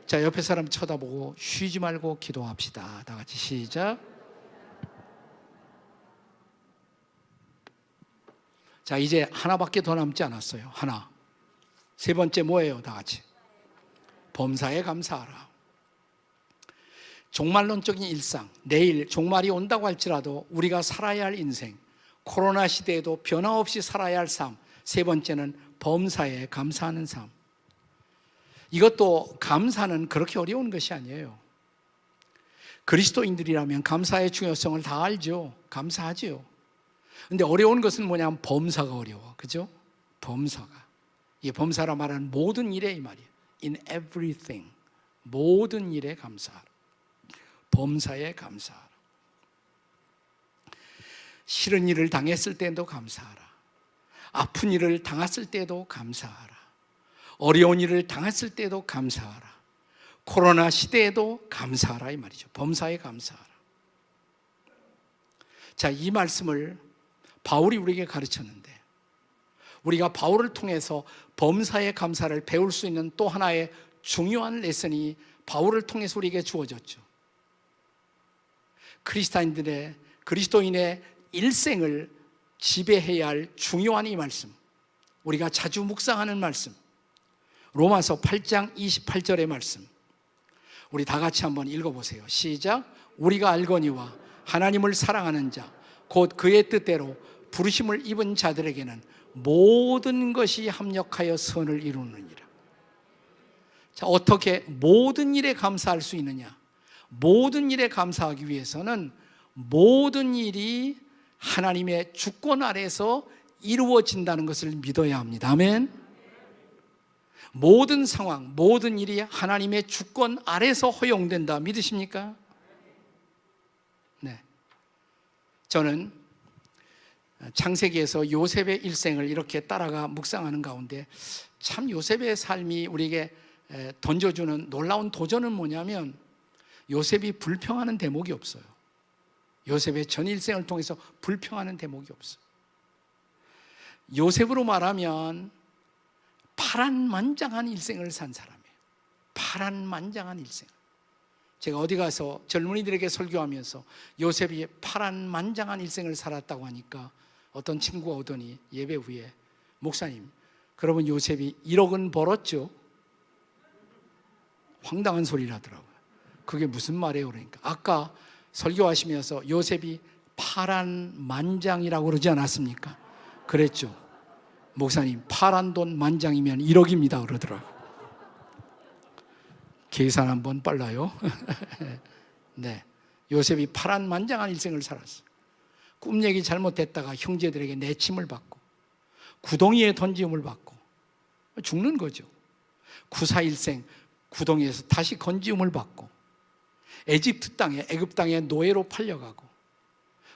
자, 옆에 사람 쳐다보고 쉬지 말고 기도합시다. 다 같이 시작. 자, 이제 하나밖에 더 남지 않았어요. 하나. 세 번째 뭐예요? 다 같이. 범사에 감사하라. 종말론적인 일상, 내일 종말이 온다고 할지라도 우리가 살아야 할 인생, 코로나 시대에도 변화없이 살아야 할 삶, 세 번째는 범사에 감사하는 삶. 이것도 감사는 그렇게 어려운 것이 아니에요. 그리스도인들이라면 감사의 중요성을 다 알죠. 감사하죠. 근데 어려운 것은 뭐냐면 범사가 어려워. 그죠? 범사가. 이 범사라 말하는 모든 일에 이 말이에요. In everything. 모든 일에 감사하라. 범사에 감사하라. 싫은 일을 당했을 때도 감사하라. 아픈 일을 당했을 때도 감사하라. 어려운 일을 당했을 때도 감사하라. 코로나 시대에도 감사하라 이 말이죠. 범사에 감사하라. 자, 이 말씀을 바울이 우리에게 가르쳤는데 우리가 바울을 통해서 범사에 감사를 배울 수 있는 또 하나의 중요한 레슨이 바울을 통해서 우리에게 주어졌죠. 그리스도인의 일생을 지배해야 할 중요한 이 말씀, 우리가 자주 묵상하는 말씀, 로마서 8장 28절의 말씀, 우리 다 같이 한번 읽어보세요. 시작. 우리가 알거니와 하나님을 사랑하는 자 곧 그의 뜻대로 부르심을 입은 자들에게는 모든 것이 합력하여 선을 이루느니라. 자, 어떻게 모든 일에 감사할 수 있느냐? 모든 일에 감사하기 위해서는 모든 일이 하나님의 주권 아래서 이루어진다는 것을 믿어야 합니다. 아멘. 모든 상황, 모든 일이 하나님의 주권 아래서 허용된다. 믿으십니까? 네. 저는 창세기에서 요셉의 일생을 이렇게 따라가 묵상하는 가운데 참 요셉의 삶이 우리에게 던져주는 놀라운 도전은 뭐냐면 요셉이 불평하는 대목이 없어요. 요셉의 전 일생을 통해서 불평하는 대목이 없어요. 요셉으로 말하면 파란만장한 일생을 산 사람이에요. 파란만장한 일생. 제가 어디 가서 젊은이들에게 설교하면서 요셉이 파란만장한 일생을 살았다고 하니까 어떤 친구가 오더니 예배 후에 목사님, 그러면 요셉이 1억 원 벌었죠? 황당한 소리를 하더라고요. 그게 무슨 말이에요? 그러니까 아까 설교하시면서 요셉이 파란 만장이라고 그러지 않았습니까? 그랬죠. 목사님, 파란 돈 만장이면 1억입니다 그러더라고요. 계산 한번 빨라요. 네, 요셉이 파란 만장한 일생을 살았어요. 꿈 얘기 잘못했다가 형제들에게 내침을 받고 구덩이에 던짐을 받고 죽는 거죠. 구사일생 구덩이에서 다시 건지움을 받고 애굽 땅에 노예로 팔려가고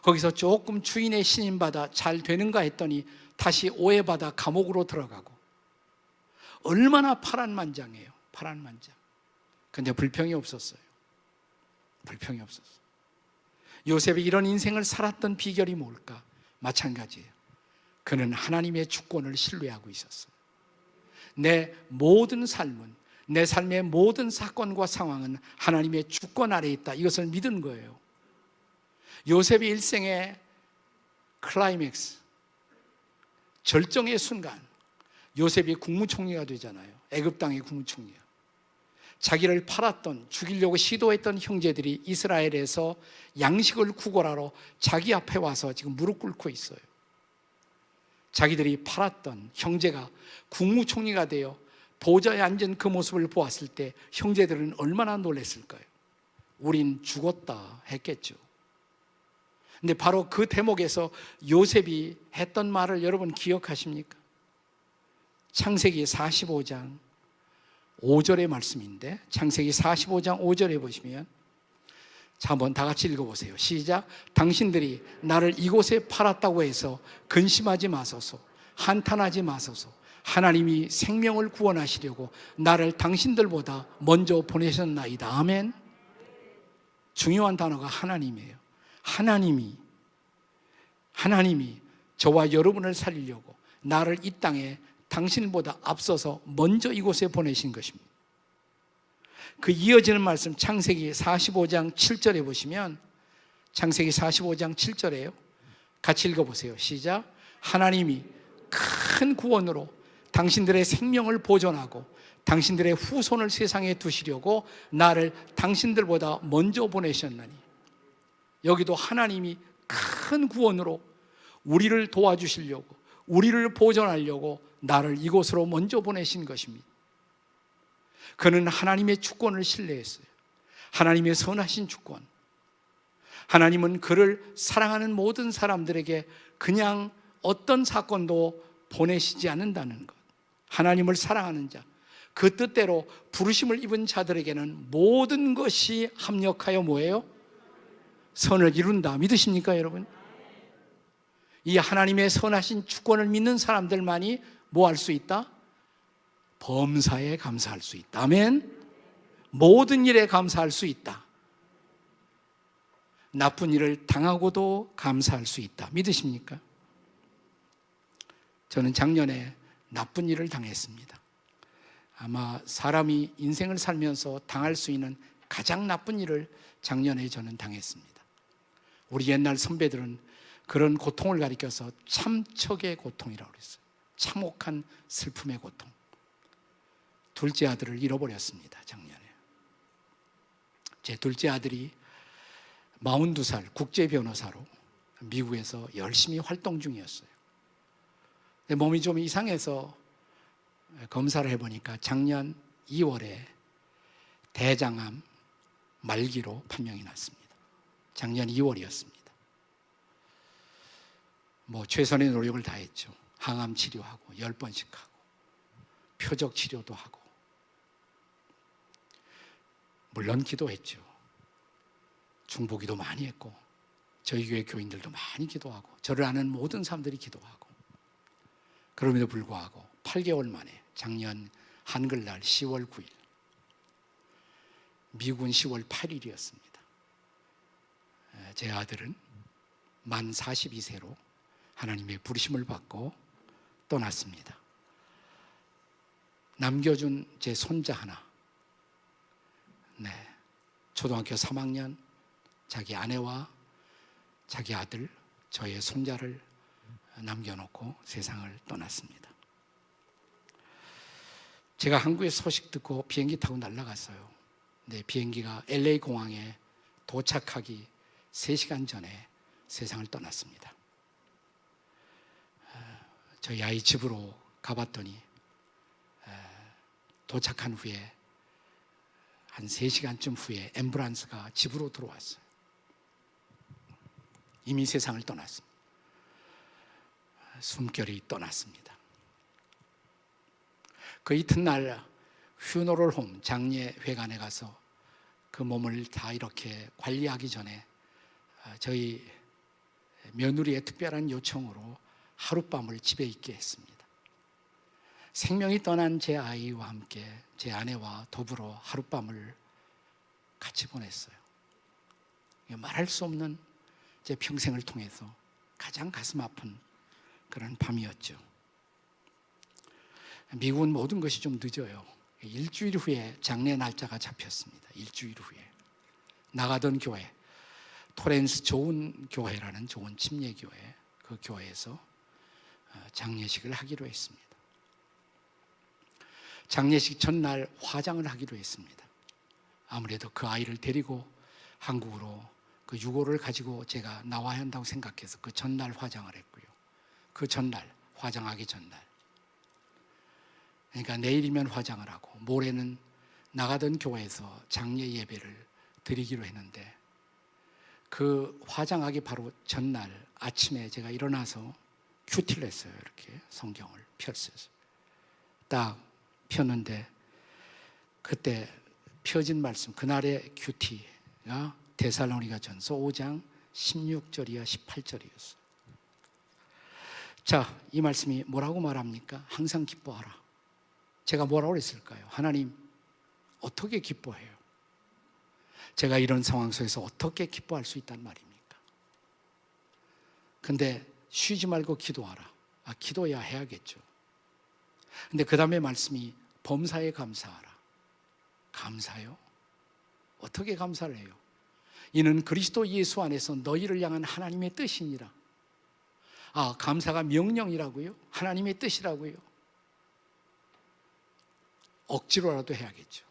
거기서 조금 주인의 신임받아 잘 되는가 했더니 다시 오해받아 감옥으로 들어가고 얼마나 파란만장해요. 파란만장. 근데 불평이 없었어요. 불평이 없었어요. 요셉이 이런 인생을 살았던 비결이 뭘까? 마찬가지예요. 그는 하나님의 주권을 신뢰하고 있었어요. 내 모든 삶은, 내 삶의 모든 사건과 상황은 하나님의 주권 아래에 있다. 이것을 믿은 거예요. 요셉의 일생의 클라이맥스, 절정의 순간, 요셉이 국무총리가 되잖아요. 애굽 땅의 국무총리가. 자기를 팔았던, 죽이려고 시도했던 형제들이 이스라엘에서 양식을 구걸하러 자기 앞에 와서 지금 무릎 꿇고 있어요. 자기들이 팔았던 형제가 국무총리가 되어 보좌에 앉은 그 모습을 보았을 때 형제들은 얼마나 놀랐을까요? 우린 죽었다 했겠죠. 근데 바로 그 대목에서 요셉이 했던 말을 여러분 기억하십니까? 창세기 45장 5절의 말씀인데, 창세기 45장 5절에 보시면, 자, 한번 다 같이 읽어보세요. 시작. 당신들이 나를 이곳에 팔았다고 해서 근심하지 마소서, 한탄하지 마소서. 하나님이 생명을 구원하시려고 나를 당신들보다 먼저 보내셨나이다. 아멘. 중요한 단어가 하나님이에요. 하나님이 저와 여러분을 살리려고 나를 이 땅에 당신보다 앞서서 먼저 이곳에 보내신 것입니다. 그 이어지는 말씀 창세기 45장 7절에 보시면, 창세기 45장 7절에요. 같이 읽어보세요. 시작. 하나님이 큰 구원으로 당신들의 생명을 보존하고 당신들의 후손을 세상에 두시려고 나를 당신들보다 먼저 보내셨나니. 여기도 하나님이 큰 구원으로 우리를 도와주시려고, 우리를 보존하려고 나를 이곳으로 먼저 보내신 것입니다. 그는 하나님의 주권을 신뢰했어요. 하나님의 선하신 주권. 하나님은 그를 사랑하는 모든 사람들에게 그냥 어떤 사건도 보내시지 않는다는 것. 하나님을 사랑하는 자, 그 뜻대로 부르심을 입은 자들에게는 모든 것이 합력하여 뭐예요? 선을 이룬다. 믿으십니까, 여러분? 이 하나님의 선하신 주권을 믿는 사람들만이 뭐 할 수 있다? 범사에 감사할 수 있다. 아멘. 모든 일에 감사할 수 있다. 나쁜 일을 당하고도 감사할 수 있다. 믿으십니까? 저는 작년에 나쁜 일을 당했습니다. 아마 사람이 인생을 살면서 당할 수 있는 가장 나쁜 일을 작년에 저는 당했습니다. 우리 옛날 선배들은 그런 고통을 가리켜서 참척의 고통이라고 그랬어요. 참혹한 슬픔의 고통. 둘째 아들을 잃어버렸습니다, 작년에. 제 둘째 아들이 42살 국제 변호사로 미국에서 열심히 활동 중이었어요. 근데 몸이 좀 이상해서 검사를 해보니까 작년 2월에 대장암 말기로 판명이 났습니다. 작년 2월이었습니다. 최선의 노력을 다했죠. 항암 치료하고 10번씩 하고 표적 치료도 하고, 물론 기도했죠. 중보기도 많이 했고 저희 교회 교인들도 많이 기도하고 저를 아는 모든 사람들이 기도하고, 그럼에도 불구하고 8개월 만에 작년 한글날 10월 9일, 미국은 10월 8일이었습니다. 제 아들은 만 42세로 하나님의 부르심을 받고 떠났습니다. 남겨준 제 손자 하나, 초등학교 3학년 자기 아내와 자기 아들, 저의 손자를 남겨놓고 세상을 떠났습니다. 제가 한국에 소식 듣고 비행기 타고 날아갔어요. 근데 비행기가 LA 공항에 도착하기 3시간 전에 세상을 떠났습니다. 저희 아이 집으로 가봤더니 도착한 후에 한 3시간쯤 후에 앰뷸런스가 집으로 들어왔어요. 이미 세상을 떠났습니다. 숨결이 떠났습니다. 그 이튿날 퓨너럴 홈, 장례회관에 가서 그 몸을 다 이렇게 관리하기 전에 저희 며느리의 특별한 요청으로 하룻밤을 집에 있게 했습니다. 생명이 떠난 제 아이와 함께 제 아내와 더불어 하룻밤을 같이 보냈어요. 말할 수 없는 제 평생을 통해서 가장 가슴 아픈 그런 밤이었죠. 미국은 모든 것이 좀 늦어요. 일주일 후에 장례 날짜가 잡혔습니다. 일주일 후에 나가던 교회, 토렌스 좋은 교회라는 좋은 침례교회, 그 교회에서 장례식을 하기로 했습니다. 장례식 전날 화장을 하기로 했습니다. 아무래도 그 아이를 데리고 한국으로 그 유고를 가지고 제가 나와야 한다고 생각해서 그 전날 화장을 했고요. 그 전날, 화장하기 전날. 그러니까 내일이면 화장을 하고 모레는 나가던 교회에서 장례 예배를 드리기로 했는데, 그 화장하기 바로 전날 아침에 제가 일어나서 큐티를 했어요. 이렇게 성경을 폈어요. 딱 폈는데 그때 펴진 말씀, 그날의 큐티가 데살로니가전서 5장 16절이야 18절이었어요. 자, 이 말씀이 뭐라고 말합니까? 항상 기뻐하라. 제가 뭐라고 그랬을까요? 하나님, 어떻게 기뻐해요? 제가 이런 상황 속에서 어떻게 기뻐할 수 있단 말입니까? 근데 쉬지 말고 기도하라. 기도해야 해야겠죠. 근데 그 다음에 말씀이 범사에 감사하라. 감사요? 어떻게 감사를 해요? 이는 그리스도 예수 안에서 너희를 향한 하나님의 뜻이니라. 감사가 명령이라고요? 하나님의 뜻이라고요? 억지로라도 해야겠죠.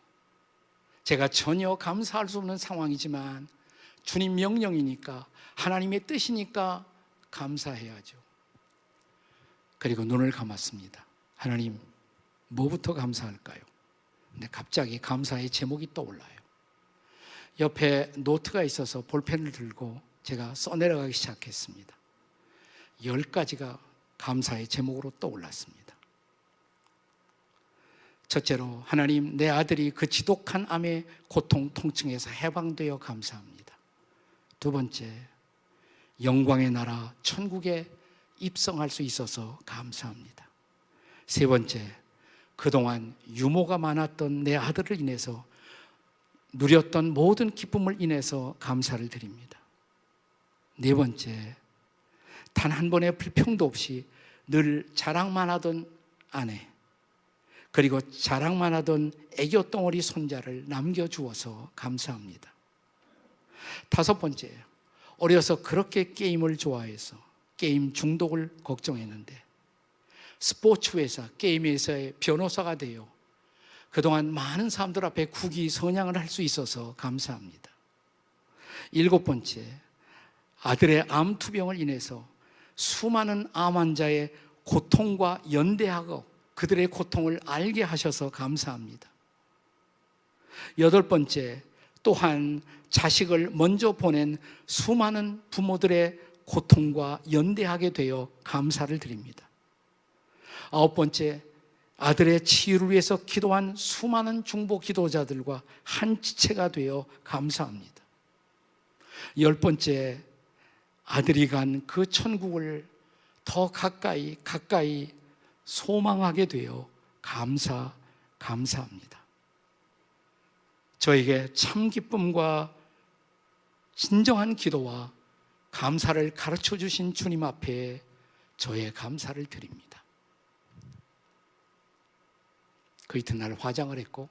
제가 전혀 감사할 수 없는 상황이지만 주님 명령이니까, 하나님의 뜻이니까 감사해야죠. 그리고 눈을 감았습니다. 하나님, 뭐부터 감사할까요? 근데 갑자기 감사의 제목이 떠올라요. 옆에 노트가 있어서 볼펜을 들고 제가 써내려가기 시작했습니다. 10가지가 감사의 제목으로 떠올랐습니다. 첫째로, 하나님, 내 아들이 그 지독한 암의 고통, 통증에서 해방되어 감사합니다. 두 번째, 영광의 나라 천국에 입성할 수 있어서 감사합니다. 세 번째, 그동안 유모가 많았던 내 아들을 인해서 누렸던 모든 기쁨을 인해서 감사를 드립니다. 네 번째, 단 한 번의 불평도 없이 늘 자랑만 하던 아내, 그리고 자랑만 하던 애교 덩어리 손자를 남겨주어서 감사합니다. 다섯 번째, 어려서 그렇게 게임을 좋아해서 게임 중독을 걱정했는데 스포츠 회사, 게임 회사의 변호사가 되어 그동안 많은 사람들 앞에 국위 선양을 할 수 있어서 감사합니다. 일곱 번째, 아들의 암투병을 인해서 수많은 암 환자의 고통과 연대하고 그들의 고통을 알게 하셔서 감사합니다. 여덟 번째, 또한 자식을 먼저 보낸 수많은 부모들의 고통과 연대하게 되어 감사를 드립니다. 아홉 번째, 아들의 치유를 위해서 기도한 수많은 중보 기도자들과 한 지체가 되어 감사합니다. 열 번째, 아들이 간 그 천국을 더 가까이 소망하게 되어 감사합니다. 저에게 참 기쁨과 진정한 기도와 감사를 가르쳐 주신 주님 앞에 저의 감사를 드립니다. 그 이튿날 화장을 했고,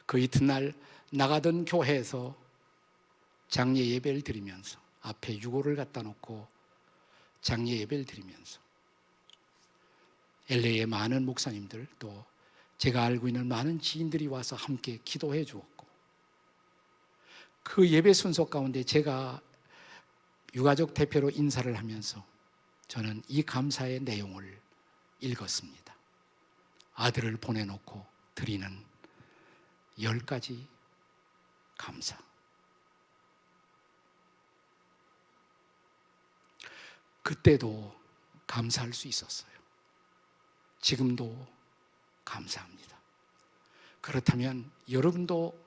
그 이튿날 나가던 교회에서 장례 예배를 드리면서, 앞에 유골을 갖다 놓고 장례 예배를 드리면서 LA의 많은 목사님들, 또 제가 알고 있는 많은 지인들이 와서 함께 기도해 주었고, 그 예배 순서 가운데 제가 유가족 대표로 인사를 하면서 저는 이 감사의 내용을 읽었습니다. 아들을 보내놓고 드리는 10가지 감사. 그때도 감사할 수 있었어요. 지금도 감사합니다. 그렇다면 여러분도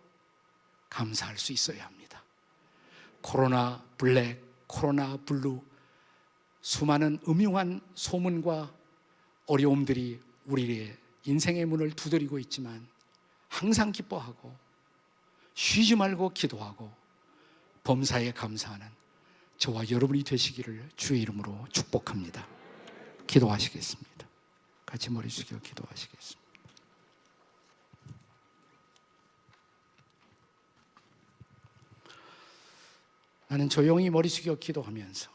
감사할 수 있어야 합니다. 코로나 블랙, 코로나 블루, 수많은 음흉한 소문과 어려움들이 우리의 인생의 문을 두드리고 있지만 항상 기뻐하고 쉬지 말고 기도하고 범사에 감사하는 저와 여러분이 되시기를 주의 이름으로 축복합니다. 기도하시겠습니다. 같이 머리 숙여 기도하시겠습니다. 나는 조용히 머리 숙여 기도하면서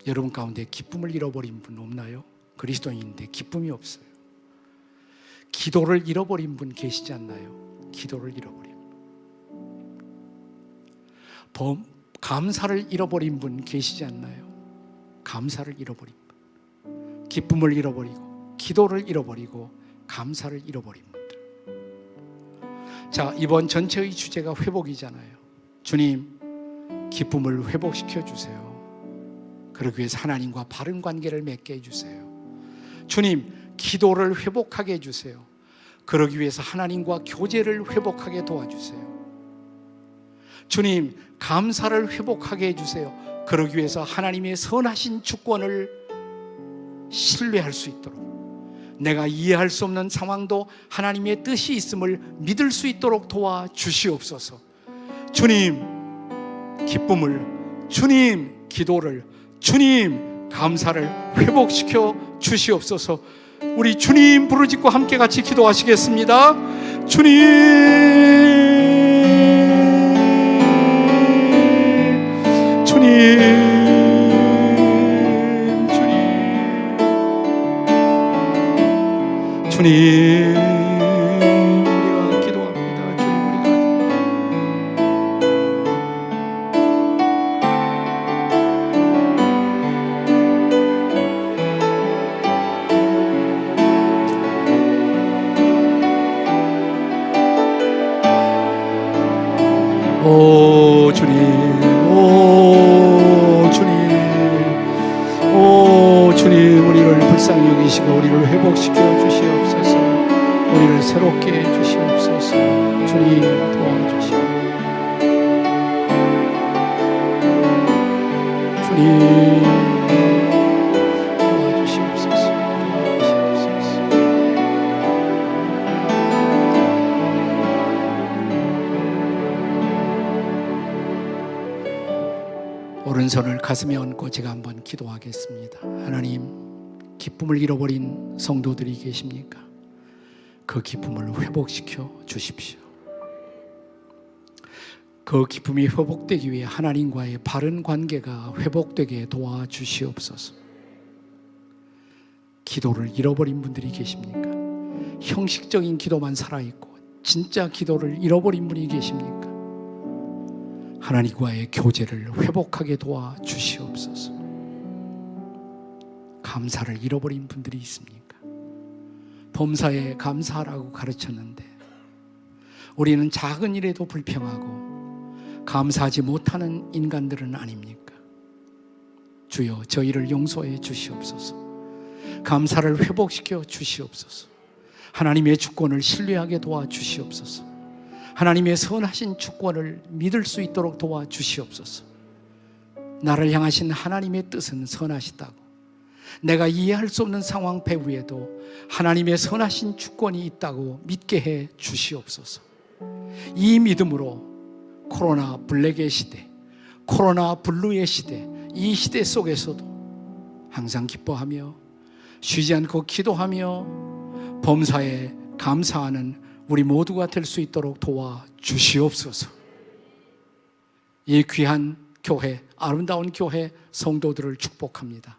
여러분 가운데 기쁨을 잃어버린 분 없나요? 그리스도인인데 기쁨이 없어요. 기도를 잃어버린 분 계시지 않나요? 기도를 잃어버린 분. 감사를 잃어버린 분 계시지 않나요? 감사를 잃어버린 분. 기쁨을 잃어버리고 기도를 잃어버리고 감사를 잃어버린 분들. 자, 이번 전체의 주제가 회복이잖아요. 주님, 기쁨을 회복시켜 주세요. 그러기 위해서 하나님과 바른 관계를 맺게 해주세요. 주님, 기도를 회복하게 해주세요. 그러기 위해서 하나님과 교제를 회복하게 도와주세요. 주님, 감사를 회복하게 해주세요. 그러기 위해서 하나님의 선하신 주권을 신뢰할 수 있도록, 내가 이해할 수 없는 상황도 하나님의 뜻이 있음을 믿을 수 있도록 도와주시옵소서. 주님, 기쁨을, 주님, 기도를, 주님, 감사를 회복시켜 주시옵소서. 우리 주님 부르짖고 함께 같이 기도하시겠습니다. 주님, 주님, 주님, 주님, 우리가 기도합니다. 주님, 오 주님, 오 주님, 오 주님, 우리를 불쌍히 여기시고 우리를 회복시켜 주시옵소서. 우리를 새롭게 해 주시옵소서. 주님 도와주시옵소서. 주님 도와주시옵소서. 도와주시옵소서. 오른손을 가슴에 얹고 제가 한번 기도하겠습니다. 하나님, 기쁨을 잃어버린 성도들이 계십니까? 그 기쁨을 회복시켜 주십시오. 그 기쁨이 회복되기 위해 하나님과의 바른 관계가 회복되게 도와주시옵소서. 기도를 잃어버린 분들이 계십니까? 형식적인 기도만 살아있고 진짜 기도를 잃어버린 분이 계십니까? 하나님과의 교제를 회복하게 도와주시옵소서. 감사를 잃어버린 분들이 있습니까? 범사에 감사하라고 가르쳤는데 우리는 작은 일에도 불평하고 감사하지 못하는 인간들은 아닙니까? 주여, 저희를 용서해 주시옵소서. 감사를 회복시켜 주시옵소서. 하나님의 주권을 신뢰하게 도와주시옵소서. 하나님의 선하신 주권을 믿을 수 있도록 도와주시옵소서. 나를 향하신 하나님의 뜻은 선하시다고, 내가 이해할 수 없는 상황 배후에도 하나님의 선하신 주권이 있다고 믿게 해 주시옵소서. 이 믿음으로 코로나 블랙의 시대, 코로나 블루의 시대, 이 시대 속에서도 항상 기뻐하며 쉬지 않고 기도하며 범사에 감사하는 우리 모두가 될 수 있도록 도와주시옵소서. 이 귀한 교회, 아름다운 교회 성도들을 축복합니다.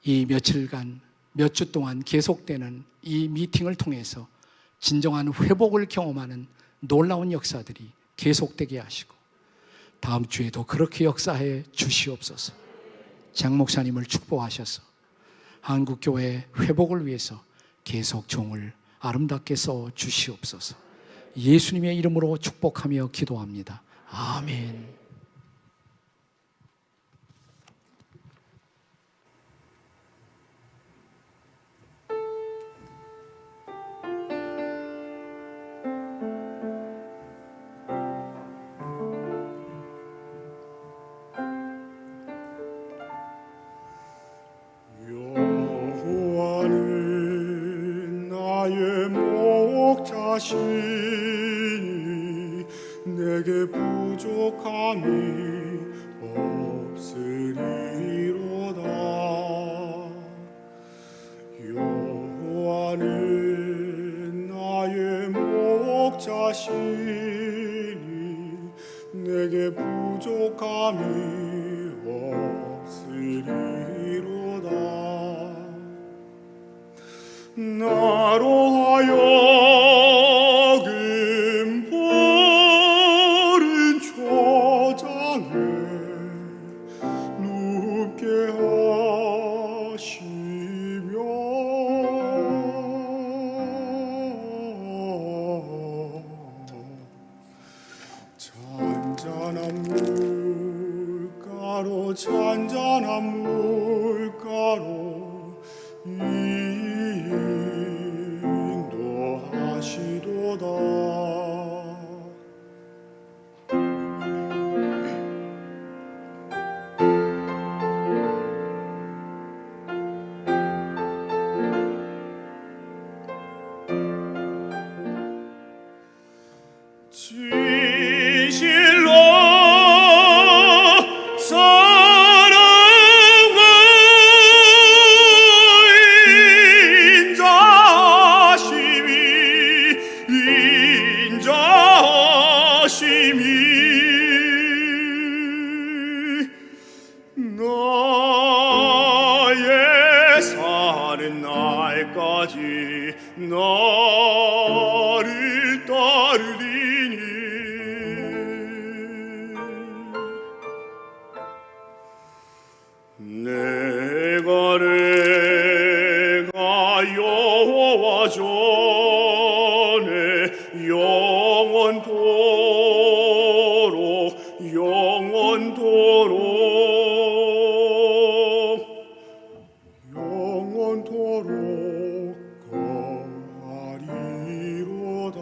이 며칠간, 몇 주 동안 계속되는 이 미팅을 통해서 진정한 회복을 경험하는 놀라운 역사들이 계속되게 하시고 다음 주에도 그렇게 역사해 주시옵소서. 장 목사님을 축복하셔서 한국교회 회복을 위해서 계속 종을 아름답게 써 주시옵소서. 예수님의 이름으로 축복하며 기도합니다. 아멘. 자신이 내게 부족함이 없으리로다. 여호와는 나의 목자시니 내게 부족함이 없으리로다. 나로 하여금 바른 초장에 눕게 하시며 나를 따르리니 내가 여호와 전에 영원토록 거하리로다.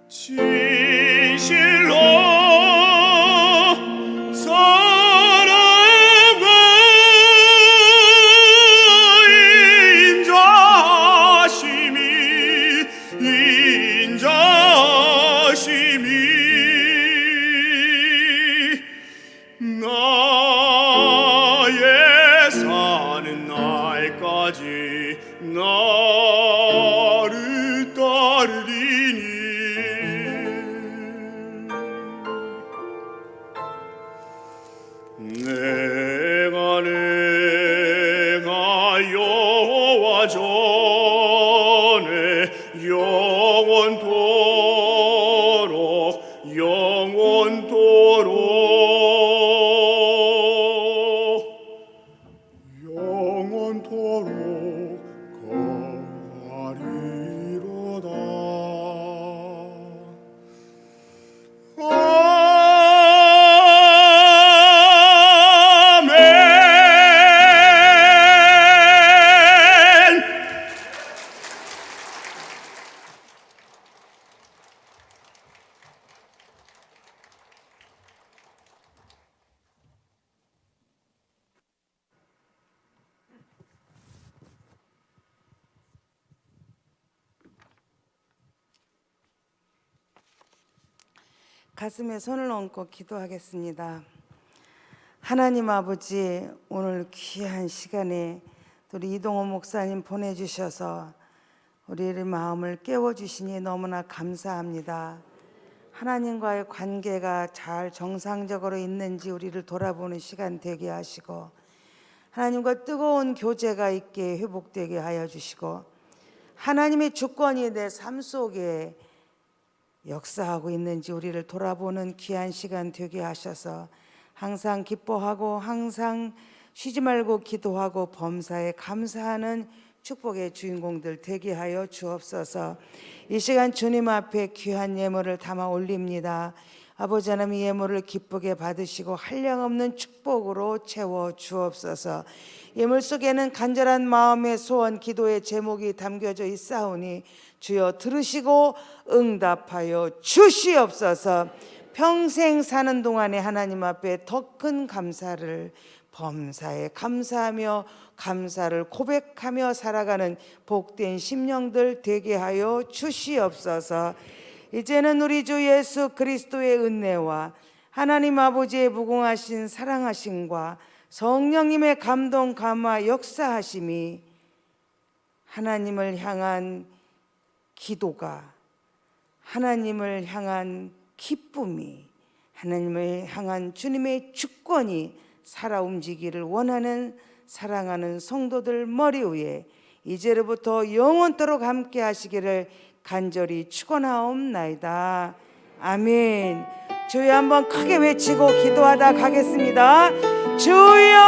진실로 사랑의 인자심이 나의 사는 날까지 나를 따르리니 내가 여호와 전에 영원토록 거하리로다. 가슴에 손을 얹고 기도하겠습니다. 하나님 아버지, 오늘 귀한 시간에 우리 이동호 목사님 보내주셔서 우리의 마음을 깨워주시니 너무나 감사합니다. 하나님과의 관계가 잘 정상적으로 있는지 우리를 돌아보는 시간 되게 하시고, 하나님과 뜨거운 교제가 있게 회복되게 하여 주시고, 하나님의 주권이 내 삶 속에 역사하고 있는지 우리를 돌아보는 귀한 시간 되게 하셔서 항상 기뻐하고 항상 쉬지 말고 기도하고 범사에 감사하는 축복의 주인공들 되게 하여 주옵소서. 이 시간 주님 앞에 귀한 예물을 담아 올립니다. 아버지 하나님, 이 예물을 기쁘게 받으시고 한량없는 축복으로 채워 주옵소서. 예물 속에는 간절한 마음의 소원, 기도의 제목이 담겨져 있사오니 주여 들으시고 응답하여 주시옵소서. 평생 사는 동안에 하나님 앞에 더 큰 감사를 범사에 감사하며 감사를 고백하며 살아가는 복된 심령들 되게 하여 주시옵소서. 이제는 우리 주 예수 그리스도의 은혜와 하나님 아버지의 무궁하신 사랑하심과 성령님의 감동 감화 역사하심이 하나님을 향한 기도가, 하나님을 향한 기쁨이, 하나님을 향한 주님의 주권이 살아 움직이기를 원하는 사랑하는 성도들 머리 위에 이제로부터 영원토록 함께 하시기를 간절히 축원하옵나이다. 아멘. 주여 한번 크게 외치고 기도하다 가겠습니다. 주여!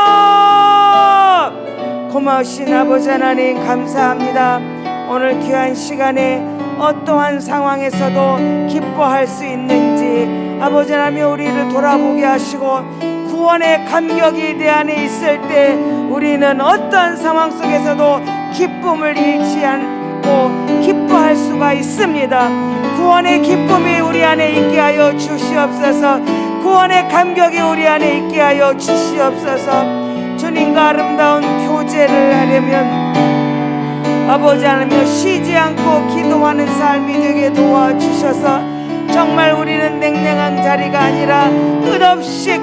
고마우신 아버지 하나님 감사합니다. 오늘 귀한 시간에 어떠한 상황에서도 기뻐할 수 있는지 아버지 하나님 우리를 돌아보게 하시고, 구원의 감격이 내 안에 있을 때 우리는 어떤 상황 속에서도 기쁨을 잃지 않고 기뻐할 수가 있습니다. 구원의 기쁨이 우리 안에 있게 하여 주시옵소서. 구원의 감격이 우리 안에 있게 하여 주시옵소서. 주님과 아름다운 교제를 하려면 아버지 하나님 쉬지 않고 기도하는 삶이 되게 도와주셔서 정말 우리는 냉랭한 자리가 아니라 끝없이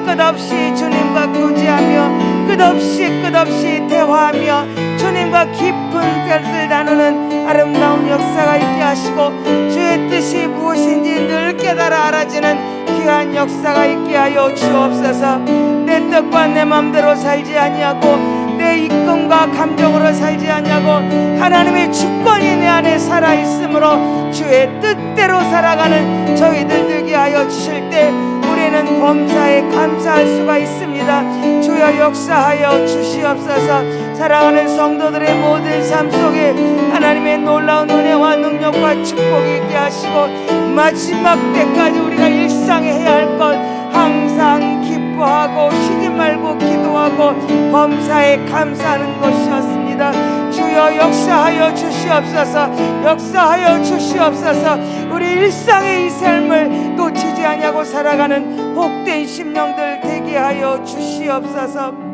주님과 교제하며 끝없이 대화하며 주님 하나님과 깊은 뜻을 나누는 아름다운 역사가 있게 하시고 주의 뜻이 무엇인지 늘 깨달아 알아지는 귀한 역사가 있게 하여 주옵소서. 내 뜻과 내 맘대로 살지 아니하고 내 이권과 감정으로 살지 아니하고 하나님의 주권이 내 안에 살아있으므로 주의 뜻대로 살아가는 저희들 되게 하여 주실 때 우리는 범사에 감사할 수가 있습니다. 주여 역사하여 주시옵소서. 사랑하는 성도들의 모든 삶 속에 하나님의 놀라운 은혜와 능력과 축복이 있게 하시고 마지막 때까지 우리가 일상에 해야 할 것 항상 기뻐하고 쉬지 말고 기도하고 범사에 감사하는 것이었습니다. 주여 역사하여 주시옵소서. 역사하여 주시옵소서. 우리 일상의 이 삶을 놓치지 아니하고 살아가는 복된 심령들 되게 하여 주시옵소서.